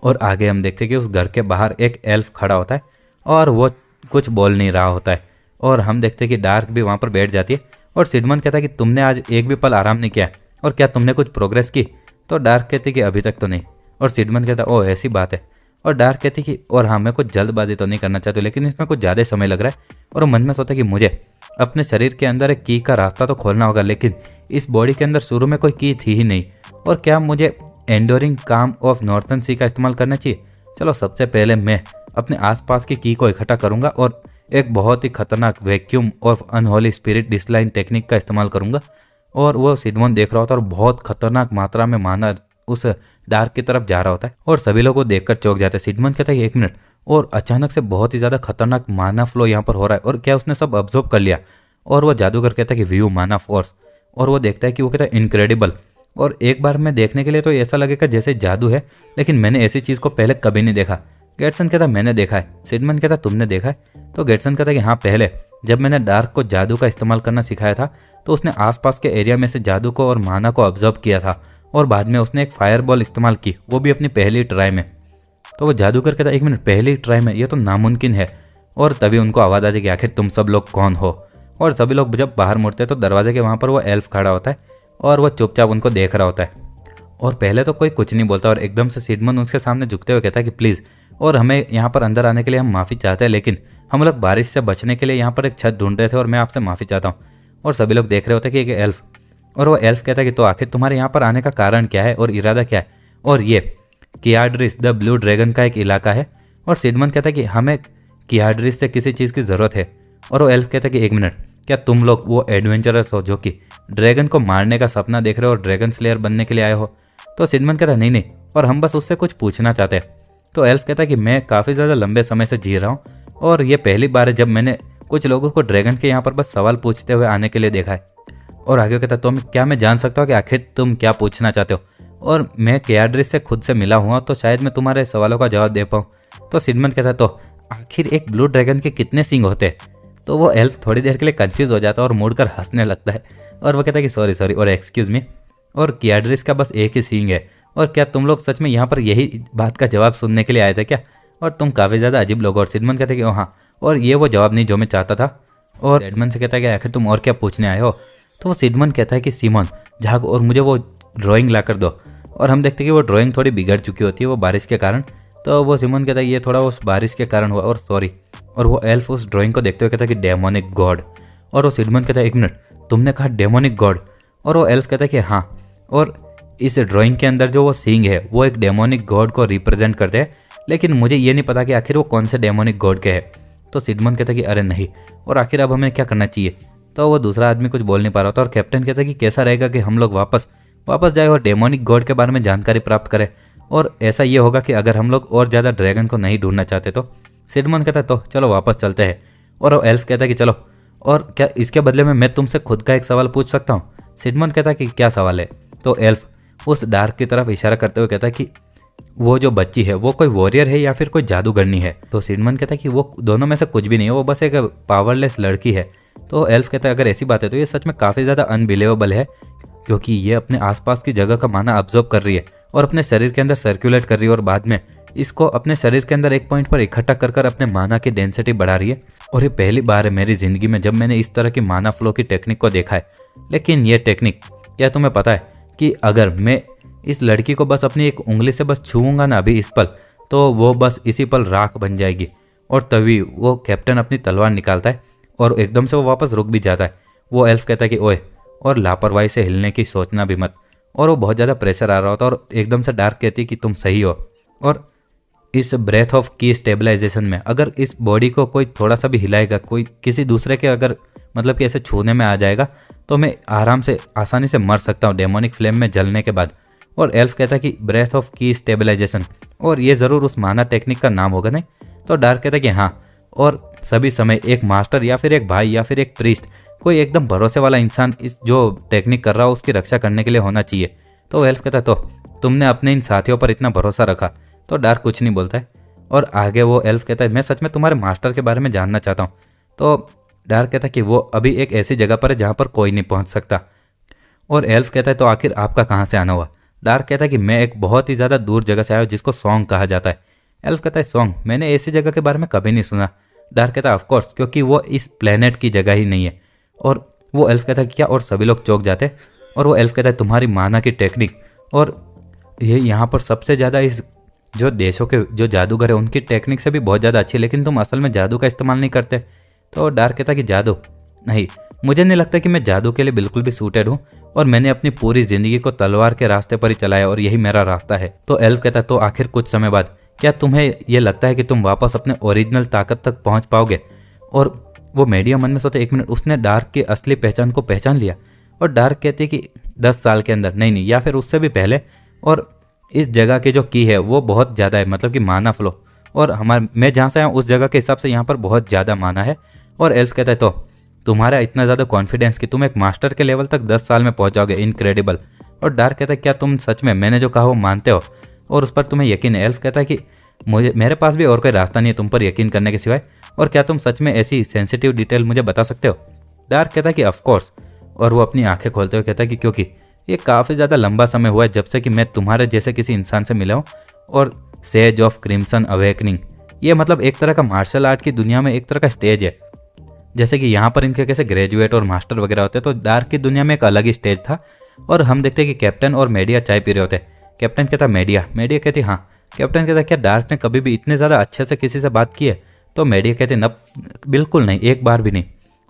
और आगे हम देखते हैं कि उस घर के बाहर एक एल्फ खड़ा होता है, और वो कुछ बोल नहीं रहा होता है। और हम देखते हैं कि डार्क भी वहाँ पर बैठ जाती है। और सिडमन कहता है कि तुमने आज एक भी पल आराम नहीं किया, और क्या तुमने कुछ प्रोग्रेस की। तो डार्क कहती है कि अभी तक तो नहीं। और सिडमन कहता है ओह ऐसी बात है। और डार्क कहती है कि और हाँ, मैं कुछ जल्दबाजी तो नहीं करना चाहती, लेकिन इसमें कुछ ज़्यादा समय लग रहा है। और वो मन में सोचता है कि मुझे अपने शरीर के अंदर एक की का रास्ता तो खोलना होगा, लेकिन इस बॉडी के अंदर शुरू में कोई की थी ही नहीं। और क्या मुझे एंडोरिंग काम ऑफ नॉर्थन सी का इस्तेमाल करना चाहिए। चलो सबसे पहले मैं अपने आसपास की की को इकट्ठा करूंगा, और एक बहुत ही खतरनाक vacuum of unholy spirit decline technique का इस्तेमाल करूंगा। और वो सिडमन देख रहा होता है, और बहुत खतरनाक मात्रा में माना उस डार्क की तरफ जा रहा होता है। और सभी लोग को देखकर चौंक जाते हैं। सिडमन कहता है एक मिनट, और अचानक से बहुत ही ज़्यादा खतरनाक माना फ्लो यहाँ पर हो रहा है, और क्या उसने सब ऑब्जर्व कर लिया। और वो जादूगर कहता है कि व्यू माना फोर्स। और वो देखता है कि वो कहता है इनक्रेडिबल। और एक बार में देखने के लिए तो ऐसा लगेगा जैसे जादू है, लेकिन मैंने ऐसी चीज़ को पहले कभी नहीं देखा। गेटसन कहता मैंने देखा है। सिडमन कहता तुमने देखा है। तो गेटसन कहता है कि हाँ, पहले जब मैंने डार्क को जादू का इस्तेमाल करना सिखाया था तो उसने आसपास के एरिया में से जादू को और माना को ऑब्जर्व किया था, और बाद में उसने एक फायर बॉल इस्तेमाल की, वो भी अपनी पहली ट्राई में। तो वो जादूगर कहता है 1 मिनट, पहली ट्राई में? ये तो नामुमकिन है। और तभी उनको आवाज़ आती है कि आखिर तुम सब लोग कौन हो। और सभी लोग जब बाहर मुड़ते हैं तो दरवाजे के वहाँ पर वो एल्फ खड़ा होता है और वो चुपचाप उनको देख रहा होता है। और पहले तो कोई कुछ नहीं बोलता और एकदम से सिडमन उसके सामने झुकते हुए कहता है कि प्लीज़, और हमें यहाँ पर अंदर आने के लिए हम माफ़ी चाहते हैं, लेकिन हम लोग बारिश से बचने के लिए यहाँ पर एक छत ढूंढ रहे थे और मैं आपसे माफ़ी चाहता हूँ। और सभी लोग देख रहे होते हैं कि एक एल्फ, और वो एल्फ कहता है कि तो आखिर तुम्हारे यहाँ पर आने का कारण क्या है और इरादा क्या है। और ये कियाड्रिस द ब्लू ड्रैगन का एक इलाका है। और सिडमन कहता है कि हमें कियाड्रिस से किसी चीज़ की ज़रूरत है। और वो एल्फ कहता है कि 1 मिनट, क्या तुम लोग वो एडवेंचरर्स हो जो कि ड्रैगन को मारने का सपना देख रहे हो और ड्रैगन स्लेयर बनने के लिए आए हो? तो सिडमन कहता है नहीं नहीं, और हम बस उससे कुछ पूछना चाहते हैं। तो एल्फ कहता है कि मैं काफ़ी ज़्यादा लंबे समय से जी रहा हूँ और ये पहली बार है जब मैंने कुछ लोगों को ड्रैगन के यहाँ पर बस सवाल पूछते हुए आने के लिए देखा है। और आगे कहता है तो क्या मैं जान सकता हूँ कि आखिर तुम क्या पूछना चाहते हो? और मैं कियाड्रिस से खुद से मिला हुआ तो शायद मैं तुम्हारे सवालों का जवाब दे पाऊँ। तो सिडमन कहता है तो आखिर एक ब्लू ड्रैगन के कितने सींग होते हैं? तो वो एल्फ थोड़ी देर के लिए कंफ्यूज हो जाता है और मुड़कर हंसने लगता है और वो कहता है कि सॉरी सॉरी और एक्सक्यूज मी, और कियाड्रिस का बस एक ही सींग है। और क्या तुम लोग सच में यहाँ पर यही बात का जवाब सुनने के लिए आए थे क्या? और तुम काफ़ी ज़्यादा अजीब लोग हो। और सिडमन कहते हैं कि हाँ, और ये वो जवाब नहीं जो मैं चाहता था। और एडमंड से कहता है कि आखिर तुम और क्या पूछने आए हो? तो वो सिडमन कहता है कि सीमोन झाग और मुझे वो ड्राइंग ला कर दो। और हम देखते हैं कि वो ड्राइंग थोड़ी बिगड़ चुकी होती है वो बारिश के कारण। तो वो सिमोन कहता है ये थोड़ा उस बारिश के कारण हुआ और सॉरी। और वो एल्फ उस ड्राइंग को देखते हुए कहता है कि डेमोनिक गॉड। और वो सिडमन कहता है 1 मिनट, तुमने कहा डेमोनिक गॉड? और वो एल्फ कहता है कि हाँ, और इस ड्राइंग के अंदर जो वो सींग है वो एक डेमोनिक गॉड को रिप्रेजेंट करते हैं, लेकिन मुझे ये नहीं पता कि आखिर वो कौन से डेमोनिक गॉड के है। तो सिडमन कहता है कि अरे नहीं, और आखिर अब हमें क्या करना चाहिए? तो वो दूसरा आदमी कुछ बोल नहीं पा रहा था और कैप्टन कहता है कि कैसा रहेगा कि हम लोग वापस जाए और डेमोनिक गॉड के बारे में जानकारी प्राप्त करें, और ऐसा ये होगा कि अगर हम लोग और ज़्यादा ड्रैगन को नहीं ढूंढना चाहते तो। सिडमन कहता है तो चलो वापस चलते हैं। और वो एल्फ कहता है कि चलो, और क्या इसके बदले में मैं तुमसे खुद का एक सवाल पूछ सकता हूँ? सिडमन कहता है कि क्या सवाल है? तो एल्फ उस डार्क की तरफ इशारा करते हुए कहता है कि वो जो बच्ची है वो कोई वॉरियर है या फिर कोई जादूगरनी है? तो सिडमन कहता है कि वो दोनों में से कुछ भी नहीं है, वो बस एक पावरलेस लड़की है। तो एल्फ कहता है अगर ऐसी बात है तो ये सच में काफ़ी ज़्यादा अनबिलीवेबल है, क्योंकि ये अपने आसपास की जगह का माना ऑब्जर्व कर रही है और अपने शरीर के अंदर सर्कुलेट कर रही है और बाद में इसको अपने शरीर के अंदर एक पॉइंट पर इकट्ठा कर अपने माना की डेंसिटी बढ़ा रही है। और ये पहली बार है मेरी ज़िंदगी में जब मैंने इस तरह की माना फ्लो की टेक्निक को देखा है। लेकिन ये टेक्निक, क्या तुम्हें पता है कि अगर मैं इस लड़की को बस अपनी एक उंगली से बस छूऊंगा ना अभी इस पल, तो वो बस इसी पल राख बन जाएगी। और तभी वो कैप्टन अपनी तलवार निकालता है और एकदम से वो वापस रुक भी जाता है। वो एल्फ कहता है कि ओए, और लापरवाही से हिलने की सोचना भी मत। और वो बहुत ज़्यादा प्रेशर आ रहा होता है और एकदम से डार्क कहती है कि तुम सही हो। और इस ब्रेथ ऑफ की स्टेबलाइजेशन में अगर इस बॉडी को कोई थोड़ा सा भी हिलाएगा, कोई किसी दूसरे के अगर मतलब कि ऐसे छूने में आ जाएगा, तो मैं आराम से आसानी से मर सकता हूँ डेमोनिक फ्लेम में जलने के बाद। और एल्फ कहता है कि ब्रेथ ऑफ की स्टेबलाइजेशन, और ये ज़रूर उस माना टेक्निक का नाम होगा नहीं? तो डार्क कहता है कि हाँ, और सभी समय एक मास्टर या फिर एक भाई या फिर एक प्रीस्ट, कोई एकदम भरोसे वाला इंसान इस जो टेक्निक कर रहा हो उसकी रक्षा करने के लिए होना चाहिए। तो एल्फ कहता है तो तुमने अपने इन साथियों पर इतना भरोसा रखा? तो डार्क कुछ नहीं बोलता है। और आगे वो एल्फ कहता है मैं सच में तुम्हारे मास्टर के बारे में जानना चाहता हूँ। तो डार्क कहता है कि वो अभी एक ऐसी जगह पर है जहाँ पर कोई नहीं पहुँच सकता। और एल्फ कहता है तो आखिर आपका कहाँ से आना हुआ? डार्क कहता है कि मैं एक बहुत ही ज़्यादा दूर जगह से आया हूँ जिसको सॉन्ग कहा जाता है। एल्फ कहता है सॉन्ग? मैंने ऐसी जगह के बारे में कभी नहीं सुना। डार्क कहता है ऑफकोर्स, क्योंकि वो इस प्लेनेट की जगह ही नहीं है। और वो एल्फ कहता है कि क्या? और सभी लोग चौंक जाते हैं। और वो एल्फ कहता है तुम्हारी माना की टेक्निक, और ये यहाँ पर सबसे ज़्यादा इस जो देशों के जो जादूगर है उनकी टेक्निक से भी बहुत ज़्यादा अच्छी है, लेकिन तुम असल में जादू का इस्तेमाल नहीं करते। तो डार्क कहता है कि जादू नहीं, मुझे नहीं लगता कि मैं जादू के लिए बिल्कुल भी सूटेड हूँ, और मैंने अपनी पूरी ज़िंदगी को तलवार के रास्ते पर ही चलाया और यही मेरा रास्ता है। तो एल्फ कहता है तो आखिर कुछ समय बाद क्या तुम्हें ये लगता है कि तुम वापस अपने ओरिजिनल ताकत तक पहुँच पाओगे? और वो मीडियम मन में सोचते 1 मिनट, उसने डार्क की असली पहचान को पहचान लिया। और डार्क कहती है कि 10 साल के अंदर, नहीं या फिर उससे भी पहले। और इस जगह की जो की है वो बहुत ज़्यादा है, मतलब कि माना फ्लो, और मैं जहाँ से आया हूँ उस जगह के हिसाब से यहाँ पर बहुत ज़्यादा माना है। और एल्फ कहता है तो तुम्हारा इतना ज़्यादा कॉन्फिडेंस कि तुम एक मास्टर के लेवल तक 10 साल में पहुँच जाओगे, इनक्रेडिबल। और डार्क कहता है क्या तुम सच में मैंने जो कहा वो मानते हो और उस पर तुम्हें यकीन है? एल्फ कहता है कि मेरे पास भी और कोई रास्ता नहीं है तुम पर यकीन करने के सिवाय, और क्या तुम सच में ऐसी सेंसिटिव डिटेल मुझे बता सकते हो? डार्क कहता है कि ऑफकोर्स। और वो अपनी आंखें खोलते हुए कहता है कि क्योंकि ये काफ़ी ज़्यादा लंबा समय हुआ है जब से कि मैं तुम्हारे जैसे किसी इंसान से मिला हूँ। और सेज ऑफ क्रिम्सन अवेकनिंग, ये मतलब एक तरह का मार्शल आर्ट की दुनिया में एक तरह का स्टेज है। जैसे कि यहाँ पर इनके कैसे ग्रेजुएट और मास्टर वगैरह होते हैं, तो डार्क की दुनिया में एक अलग ही स्टेज था। और हम देखते हैं कि कैप्टन और मेडिया चाय पी रहे होते। कैप्टन कहता मेडिया, मेडिया कहती हाँ। कैप्टन कहता क्या डार्क ने कभी भी इतने ज़्यादा अच्छे से किसी से बात की है? तो मेडिया कहते न, बिल्कुल नहीं, एक बार भी नहीं।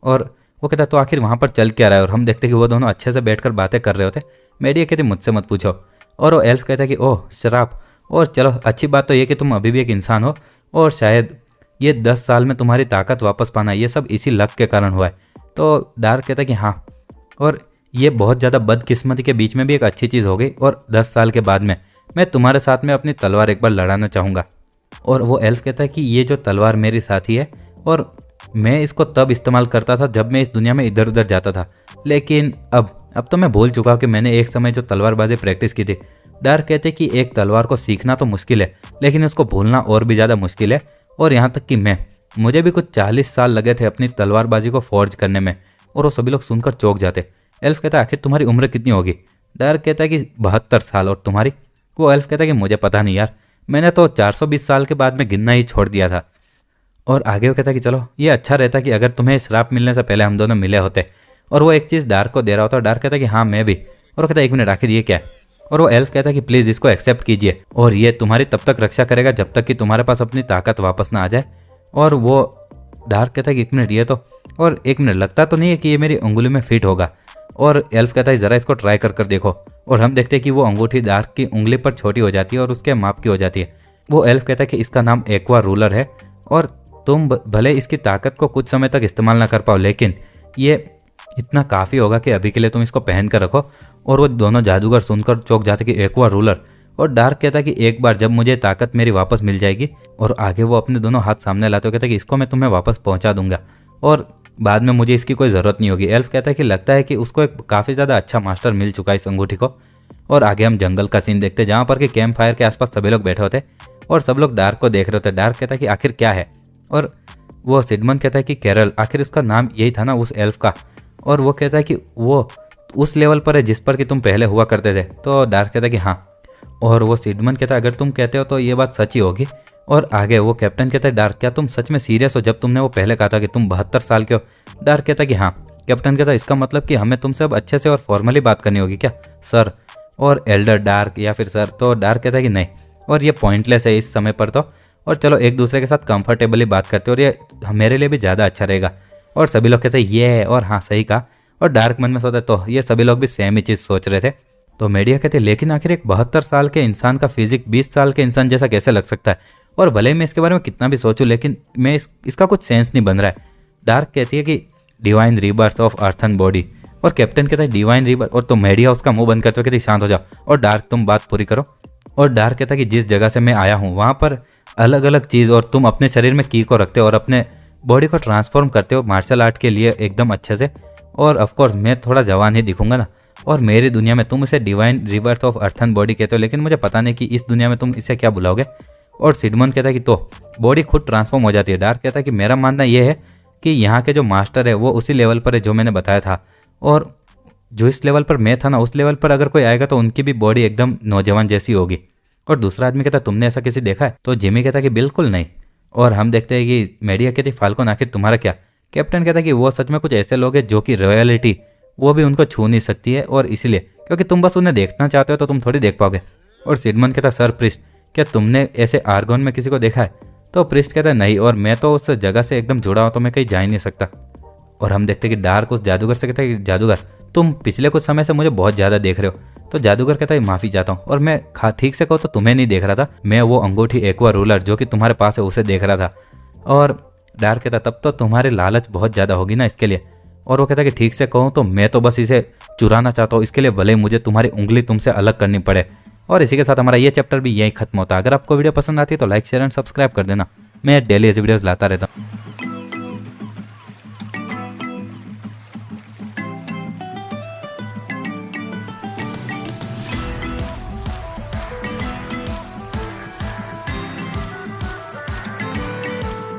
और वो कहता तो आखिर वहाँ पर चल क्या रहा है? और हम देखते कि वो दोनों अच्छे से बैठकर बातें कर रहे होते। मेडिया कहती मुझसे मत पूछो। और वो एल्फ कहता कि ओह शराब, और चलो अच्छी बात तो ये कि तुम अभी भी एक इंसान हो, और शायद ये 10 साल में तुम्हारी ताकत वापस पाना ये सब इसी लक के कारण हुआ है। तो डार्क कहता कि हाँ, और ये बहुत ज़्यादा बदकिस्मती के बीच में भी एक अच्छी चीज़ हो गई, और 10 साल के बाद में मैं तुम्हारे साथ में अपनी तलवार एक बार लड़ाना चाहूँगा। और वो एल्फ कहता है कि ये जो तलवार मेरी साथी है, और मैं इसको तब इस्तेमाल करता था जब मैं इस दुनिया में इधर उधर जाता था, लेकिन अब तो मैं भूल चुका हूँ कि मैंने एक समय जो तलवारबाजी प्रैक्टिस की थी। डार्क कहते कि एक तलवार को सीखना तो मुश्किल है, लेकिन उसको भूलना और भी ज़्यादा मुश्किल है। और यहाँ तक कि मुझे भी कुछ 40 साल लगे थे अपनी तलवारबाजी को फोर्ज करने में। और वो सभी लोग सुनकर चौंक जाते। एल्फ कहता है आखिर तुम्हारी उम्र कितनी होगी? डार्क कहता है कि 72 साल। और तुम्हारी? वो एल्फ कहता है कि मुझे पता नहीं यार, मैंने तो 420 साल के बाद में गिनना ही छोड़ दिया था। और आगे वो कहता है कि चलो ये अच्छा रहता कि अगर तुम्हें श्राप मिलने से पहले हम दोनों मिले होते। और वो एक चीज़ डार्क को दे रहा होता, और डार्क कहता है कि हाँ मैं भी। और वो कहता है 1 मिनट, आखिर ये क्या है? और वो एल्फ कहता है कि प्लीज़ इसको एक्सेप्ट कीजिए, और ये तुम्हारी तब तक रक्षा करेगा जब तक कि तुम्हारे पास अपनी ताकत वापस ना आ जाए। और वो डार्क कहता है कि 1 मिनट ये तो, और 1 मिनट लगता तो नहीं है कि ये मेरी उंगली में फिट होगा। और एल्फ कहता है ज़रा इसको ट्राई कर देखो। और हम देखते हैं कि वो अंगूठी डार्क की उंगली पर छोटी हो जाती है और उसके माप की हो जाती है। वो एल्फ कहता है कि इसका नाम एक्वा रूलर है, और तुम भले इसकी ताकत को कुछ समय तक इस्तेमाल ना कर पाओ, लेकिन ये इतना काफ़ी होगा कि अभी के लिए तुम इसको पहन कर रखो। और वो दोनों जादूगर सुनकर चौंक जाते कि एक्वा रूलर। और डार्क कहता है कि एक बार जब मुझे ताकत मेरी वापस मिल जाएगी, और आगे वो अपने दोनों हाथ सामने लाते हो कहता है कि इसको मैं तुम्हें वापस पहुंचा दूंगा, और बाद में मुझे इसकी कोई ज़रूरत नहीं होगी। एल्फ कहता है कि लगता है कि उसको एक काफ़ी ज़्यादा अच्छा मास्टर मिल चुका है इस अंगूठी को। और आगे हम जंगल का सीन देखते हैं जहाँ पर कि कैंप फायर के आसपास सभी लोग बैठे होते और सब लोग डार्क को देख रहे होते। डार्क कहता है कि आखिर क्या है? और वो सिडमंड कहता है कि कैरल, आखिर उसका नाम यही था ना उस एल्फ का। और वो कहता है कि वो उस लेवल पर है जिस पर कि तुम पहले हुआ करते थे। तो डार्क कहता है कि हाँ। और वो सिडमंड कहता है अगर तुम कहते हो तो ये बात सच ही होगी। और आगे वो कैप्टन कहता है डार्क क्या तुम सच में सीरियस हो जब तुमने वो पहले कहा था कि तुम 72 साल के हो? डार्क कहता है कि हाँ। कैप्टन कहता है इसका मतलब कि हमें तुमसे अब अच्छे से और फॉर्मली बात करनी होगी क्या सर? और एल्डर डार्क या फिर सर? तो डार्क कहता है कि नहीं, और ये पॉइंटलेस है इस समय पर तो, और चलो एक दूसरे के साथ कंफर्टेबली बात करते हो, और ये मेरे लिए भी ज़्यादा अच्छा रहेगा। और सभी लोग कहते हैं ये है, और हाँ सही कहा। और डार्क मन में सोचता तो ये सभी लोग भी सेम ही चीज़ सोच रहे थे। तो मीडिया कहते लेकिन आखिर एक 72 साल के इंसान का फिजिक 20 साल के इंसान जैसा कैसे लग सकता है? और भले ही मैं इसके बारे में कितना भी सोचूं, लेकिन मैं इसका कुछ सेंस नहीं बन रहा है। डार्क कहती है कि divine rebirth of earth and body. और कैप्टन कहता है डिवाइन रीबर्थ। और तो मीडिया उसका मुंह बंद करते हुए कहती शांत हो जाओ, और डार्क तुम बात पूरी करो। और डार्क कहता है कि जिस जगह से मैं आया हूँ वहाँ पर अलग अलग चीज़, और तुम अपने शरीर में की को रखते हो और अपने बॉडी को ट्रांसफॉर्म करते हो मार्शल आर्ट के लिए एकदम अच्छे से। और ऑफकोर्स मैं थोड़ा जवान ही दिखूंगा ना, और मेरी दुनिया में तुम इसे divine rebirth of earth and body कहते हो, लेकिन मुझे पता नहीं कि इस दुनिया में तुम इसे क्या बुलाओगे। और सिडमंड कहता है कि तो बॉडी खुद ट्रांसफॉर्म हो जाती है। डार्क कहता है कि मेरा मानना यह है कि यहाँ के जो मास्टर है वो उसी लेवल पर है जो मैंने बताया था, और जो इस लेवल पर मैं था ना उस लेवल पर अगर कोई आएगा तो उनकी भी बॉडी एकदम नौजवान जैसी होगी। और दूसरा आदमी कहता तुमने ऐसा किसी देखा है? तो जिमी कहता कि बिल्कुल नहीं। और हम देखते हैं कि मेडिया कहती फाल्कन आखिर तुम्हारा क्या? कैप्टन कहता कि वो सच में कुछ ऐसे लोग हैं जो कि रॉयलिटी वो भी उनको छू नहीं सकती है, और इसलिए क्योंकि तुम बस उन्हें देखना चाहते हो तो तुम थोड़ी देख पाओगे। और सिडमंड कहता सर प्रिस्ट क्या तुमने ऐसे आर्गोन में किसी को देखा है? तो प्रिस्ट कहता नहीं, और मैं तो उस जगह से एकदम जुड़ा हूँ तो मैं कहीं जा ही नहीं सकता। और हम देखते हैं कि डार्क उस जादूगर से कहता है कि जादूगर तुम पिछले कुछ समय से मुझे बहुत ज़्यादा देख रहे हो। तो जादूगर कहता है माफ़ी चाहता हूँ, और मैं ठीक से कहूँ तो तुम्हें नहीं देख रहा था, मैं वो अंगूठी एक्वा रूलर जो कि तुम्हारे पास है उसे देख रहा था। और डार्क कहता तब तो तुम्हारी लालच बहुत ज़्यादा होगी ना इसके लिए। और वो कहता है कि ठीक से कहूँ तो मैं तो बस इसे चुराना चाहता हूँ, इसके लिए भले मुझे तुम्हारी उंगली तुमसे अलग करनी पड़े। और इसी के साथ हमारा ये चैप्टर भी यही खत्म होता है। अगर आपको वीडियो पसंद आती है तो लाइक शेयर एंड सब्सक्राइब कर देना। मैं डेली ऐसी वीडियोस लाता रहता हूँ।